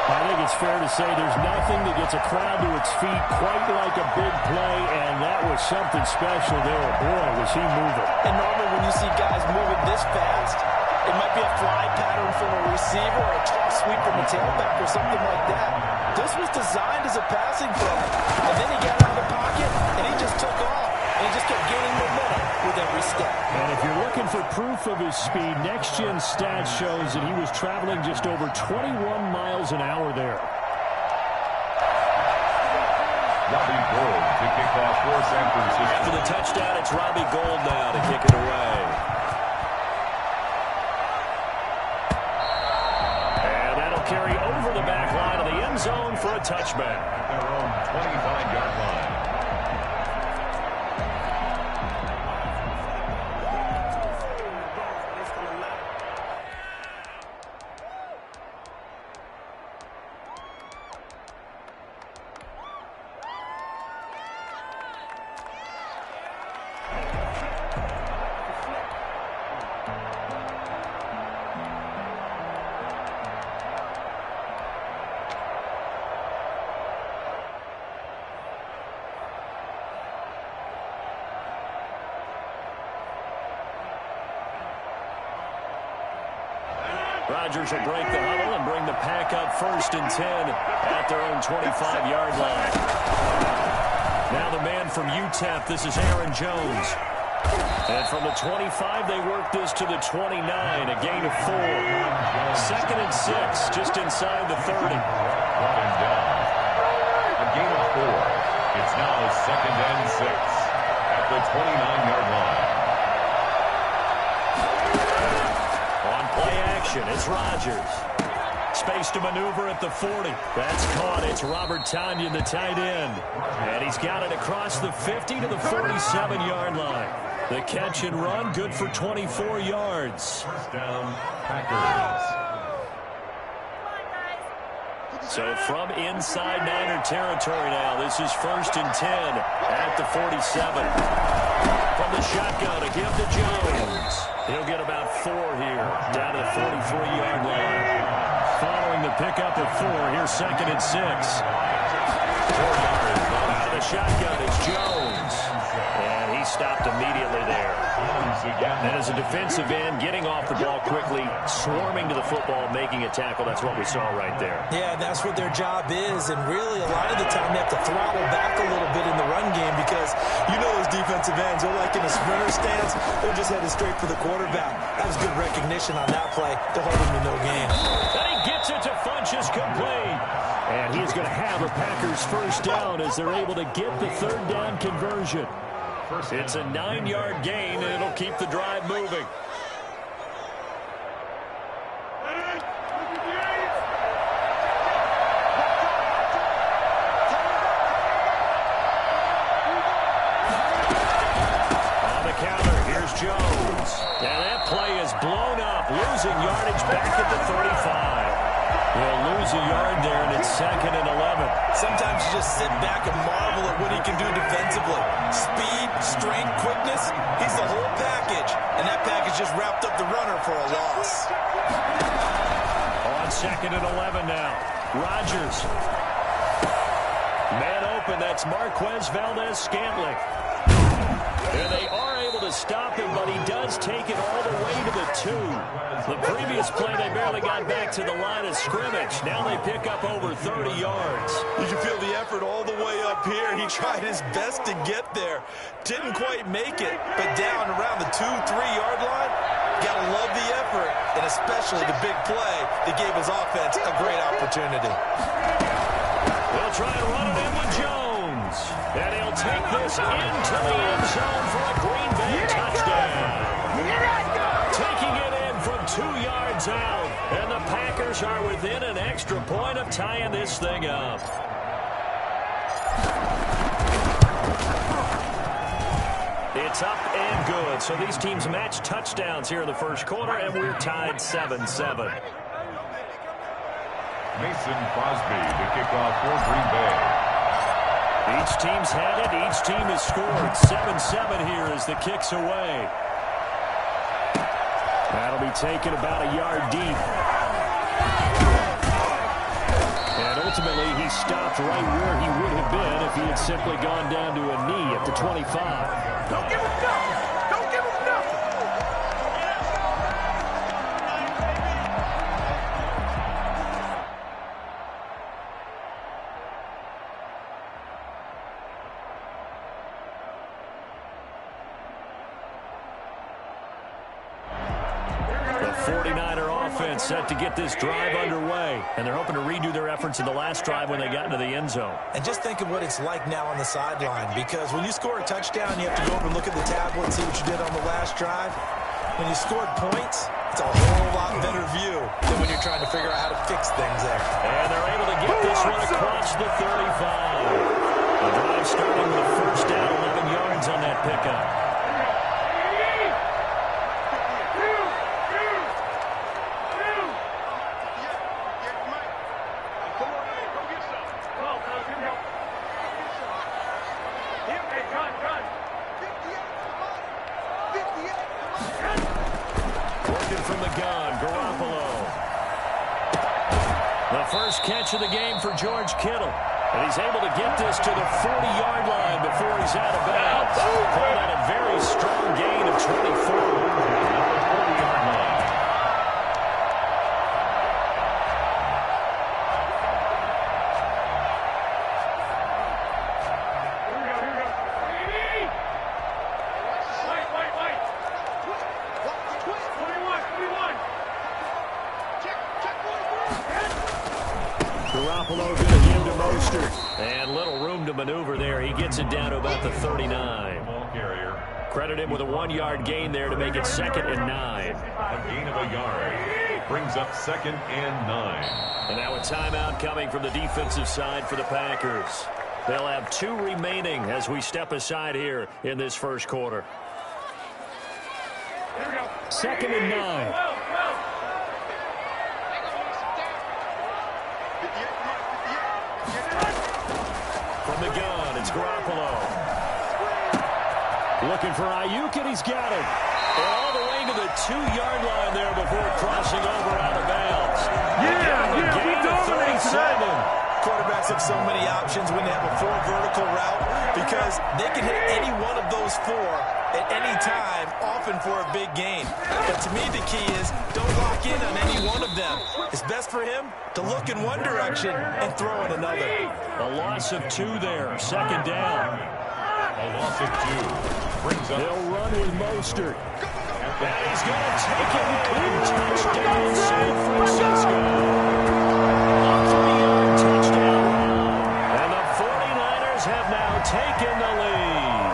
I think it's fair to say there's nothing that gets a crowd to its feet quite like a big play, and that was something special there. Boy, was he moving. And normally when you see guys moving this fast, it might be a fly pattern from a receiver or a toss sweep from a tailback or something like that. This was designed as a passing play, and then he got out of the pocket, and he just took off, and he just kept gaining momentum with every step. And if you're looking for proof of his speed, Next Gen Stats shows that he was traveling just over 21 miles an hour there. Robbie Gould to kick off for San Francisco. After the touchdown, it's Robbie Gould now to kick it away. And that'll carry over the back line of the end zone for a touchback. Their own 25-yard line. Rodgers will break the huddle and bring the pack up 1st and 10 at their own 25-yard line. Now the man from UTEP, this is Aaron Jones. And from the 25, they work this to the 29, a gain of 4. 2nd and 6, just inside the 30. Brought him down. A gain of 4. It's now 2nd and 6 at the 29-yard line. Play action, it's Rodgers. Space to maneuver at the 40. That's caught. It's Robert Tonyan, the tight end. And he's got it across the 50 to the 47-yard line. The catch and run, good for 24 yards. First down, Packers. So from inside Niner territory now, this is 1st and 10 at the 47. From the shotgun, a give to Jones. He'll get about 4 here, down to the 43-yard line. Following the pick up of 4. Here's 2nd and 6. 4 yards. Out of the shotgun is Jones. And he stopped immediately there. And as a defensive end, getting off the ball quickly, swarming to the football, making a tackle. That's what we saw right there. Yeah, that's what their job is. And really, a lot of the time, they have to throttle back a little bit in the run game because you know those defensive ends, they're like in a sprinter stance. They're just headed straight for the quarterback. That was good recognition on that play to hold him to no gain. And he gets it to Funchess complete. And he's going to have a Packers first down as they're able to get the 3rd down conversion. It's a 9-yard gain, and it'll keep the drive moving. On the counter, here's Jones. And that play is blown up, losing yardage back at the 35. They'll lose a yard there, and it's 2nd and 11. Sometimes you just sit back and marvel at what he can do defensively. Speed, strength, quickness, he's the whole package. And that package just wrapped up the runner for a loss. On 2nd and 11 now. Rodgers. Man open, that's Marquez Valdez-Scantling. And they are able to stop him, but he does take it all the way to the 2. The previous play, they barely got back to the line of scrimmage. Now they pick up over 30 yards. You can feel the effort all the way up here. He tried his best to get there. Didn't quite make it, but down around the 2-3-yard line, gotta love the effort, and especially the big play that gave his offense a great opportunity. They'll try and run it in with Jones. And he'll take this into the end zone for a Green Bay touchdown. Taking it in from 2 yards out. And the Packers are within an extra point of tying this thing up. It's up and good. So these teams match touchdowns here in the first quarter, and we're tied 7-7. Mason Crosby, the kickoff for Green Bay. Each team's had it. Each team has scored. 7-7 here as the kick's away. That'll be taken about a yard deep. And ultimately, he stopped right where he would have been if he had simply gone down to a knee at the 25. Don't give him nothing. Don't give him nothing. The 49er offense set to get this drive underway. And they're hoping to redo their efforts in the last drive when they got into the end zone. And just think of what it's like now on the sideline, because when you score a touchdown, you have to go over and look at the tablet and see what you did on the last drive. When you scored points, it's a whole lot better view than when you're trying to figure out how to fix things there. And they're able to get this one across the 35. The drive starting with a first down, 11 yards on that pickup. First catch of the game for George Kittle. And he's able to get this to the 40-yard line before he's out of bounds. Call that a very strong gain of 24. 40-yard line. Garoppolo going to give to Mostert. And little room to maneuver there. He gets it down to about the 39. Ball carrier. Credit him with a 1-yard gain there to make it 2nd and 9. A gain of a yard. Brings up 2nd and 9. And now a timeout coming from the defensive side for the Packers. They'll have 2 remaining as we step aside here in this first quarter. 2nd and 9. From the gun, it's Garoppolo. Looking for Ayuk, and he's got it. And all the way to the 2-yard line there before crossing over out of bounds. Yeah, we done Quarterbacks have so many options when they have a full vertical route because they can hit any one of those four at any time, often for a big gain. But to me, the key is don't lock in on any one of them. It's best for him to look in one direction and throw in another. A loss of 2 there. Second down. A loss of 2 brings up. They'll run with Mostert. And he's going to take it in. Touchdown, San Francisco. Touchdown. And the 49ers have now taken the lead.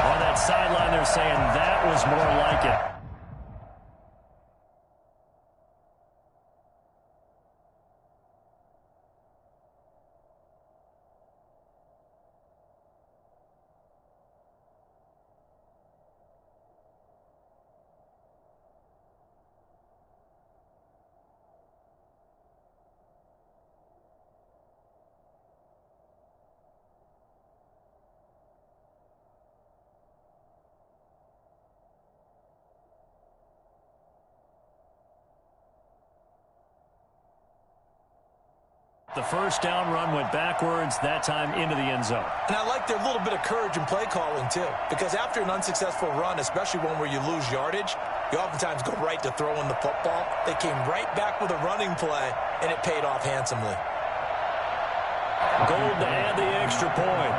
On that sideline, they're saying that was more like it. The first down run went backwards, that time into the end zone. And I like their little bit of courage in play calling, too. Because after an unsuccessful run, especially one where you lose yardage, you oftentimes go right to throwing the football. They came right back with a running play, and it paid off handsomely. Gold to add the extra point.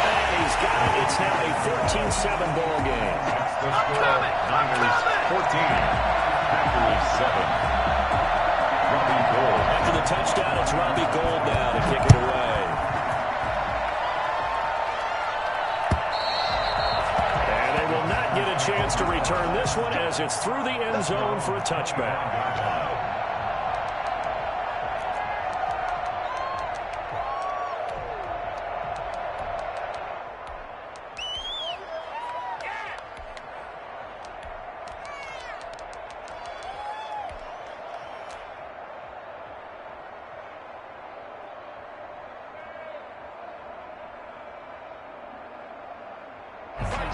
And he's got it. It's now a 14-7 ball game. Niners 14, Packers 7. Robbie Gould. After the touchdown, it's Robbie Gould now to kick it away. And they will not get a chance to return this one as it's through the end zone for a touchback.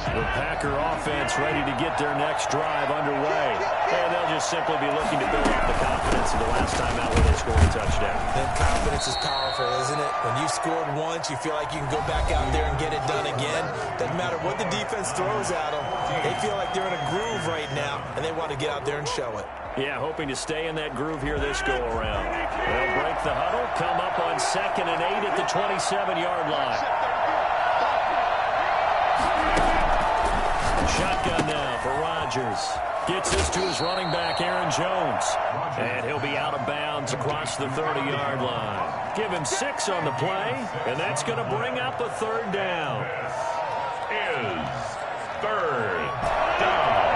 The Packer offense ready to get their next drive underway. And they'll just simply be looking to build up the confidence of the last time out where they scored a touchdown. And confidence is powerful, isn't it? When you've scored once, you feel like you can go back out there and get it done again. Doesn't matter what the defense throws at them. They feel like they're in a groove right now, and they want to get out there and show it. Yeah, hoping to stay in that groove here this go-around. They'll break the huddle, come up on 2nd and 8 at the 27-yard line. Shotgun now for Rodgers. Gets this to his running back, Aaron Jones. And he'll be out of bounds across the 30-yard line. Give him 6 on the play, and that's going to bring up a third down. Is third down.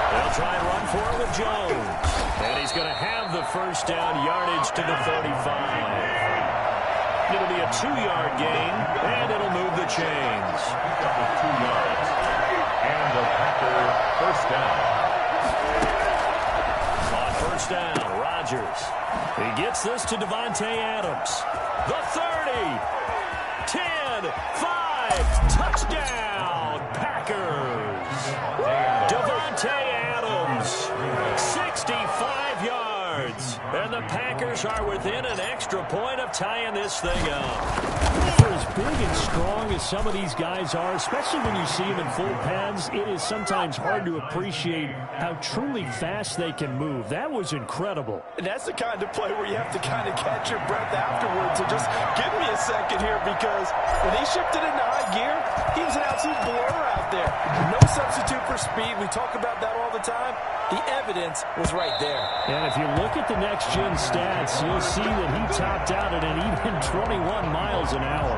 They'll try and run for it with Jones. And he's going to have the first down yardage to the 35. It'll be a 2-yard gain, and it'll move the chains. Up to 2 yards. And the Packer first down. On first down, Rodgers. He gets this to Davante Adams. The 30. 10. 5. Touchdown, Packers. Davante Adams. 65 yards. And the Packers are within an extra point of tying this thing up. For as big and strong as some of these guys are, especially when you see them in full pads, it is sometimes hard to appreciate how truly fast they can move. That was incredible. And that's the kind of play where you have to kind of catch your breath afterwards. So just give me a second here, because when he shifted into high gear, he was an absolute blur out there. No substitute for speed. We talk about that all the time. The evidence was right there. And if you look at the next-gen stats, you'll see that he topped out at an even 21 miles an hour.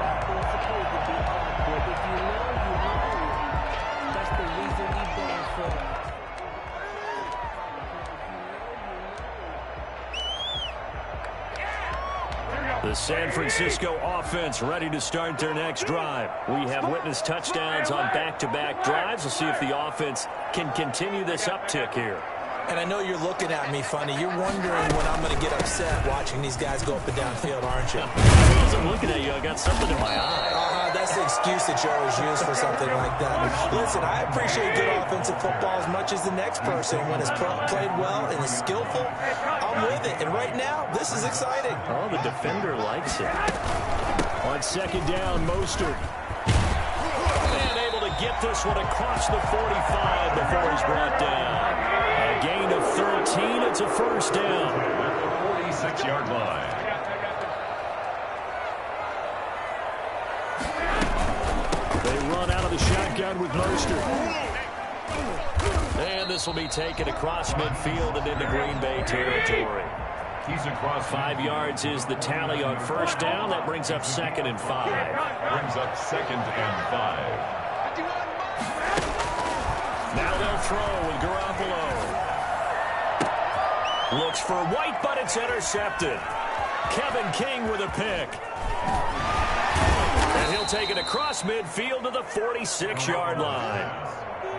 The San Francisco offense ready to start their next drive. We have witnessed touchdowns on back-to-back drives. We'll see if the offense can continue this uptick here. And I know you're looking at me funny. You're wondering when I'm going to get upset watching these guys go up and down field, aren't you? As I'm looking at you, I got something in my eye. That's the excuse that you always use for something like that. Listen, I appreciate good offensive football as much as the next person. When it's played well and is skillful, I'm with it. And right now, this is exciting. Oh, the defender likes it. On second down, Mostert. And able to get this one across the 45 before he's brought down. A gain of 13. It's a first down. At the 46-yard line. They run out of the shotgun with Mostert. And this will be taken across midfield and into Green Bay territory. He's across 5 yards is the tally on first down. That brings up 2nd and 5. Brings up 2nd and 5. Now they'll throw with Garoppolo. Looks for White, but it's intercepted. Kevin King with a pick. And he'll take it across midfield to the 46-yard line.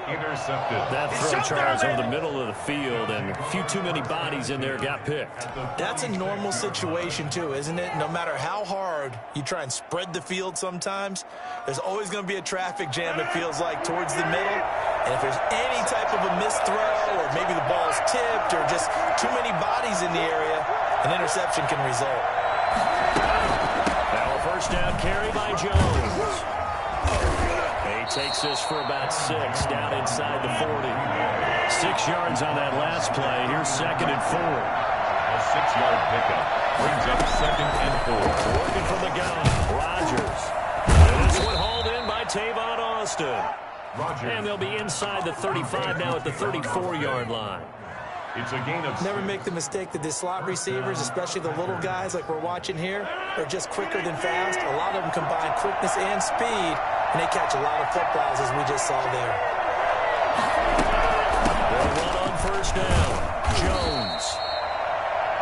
Intercepted. That throw, Charles, over the middle of the field, and a few too many bodies in there got picked. That's a normal situation, too, isn't it? No matter how hard you try and spread the field sometimes, there's always going to be a traffic jam, it feels like, towards the middle. And if there's any type of a missed throw, or maybe the ball's tipped, or just too many bodies in the area, an interception can result. Now a first down carry by Jones. He takes this for about 6 down inside the 40. 6 yards on that last play. Here's 2nd and 4. A 6-yard pickup brings up 2nd and 4. Working from the gun, Rodgers. And this one hauled in by Tavon Austin. Rodgers. And they'll be inside the 35 now at the 34-yard line. It's a gain of 6. Never make the mistake that the slot receivers, especially the little guys like we're watching here, are just quicker than fast. A lot of them combine quickness and speed, and they catch a lot of footballs, as we just saw there. They'll run on first down. Jones.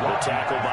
The tackle by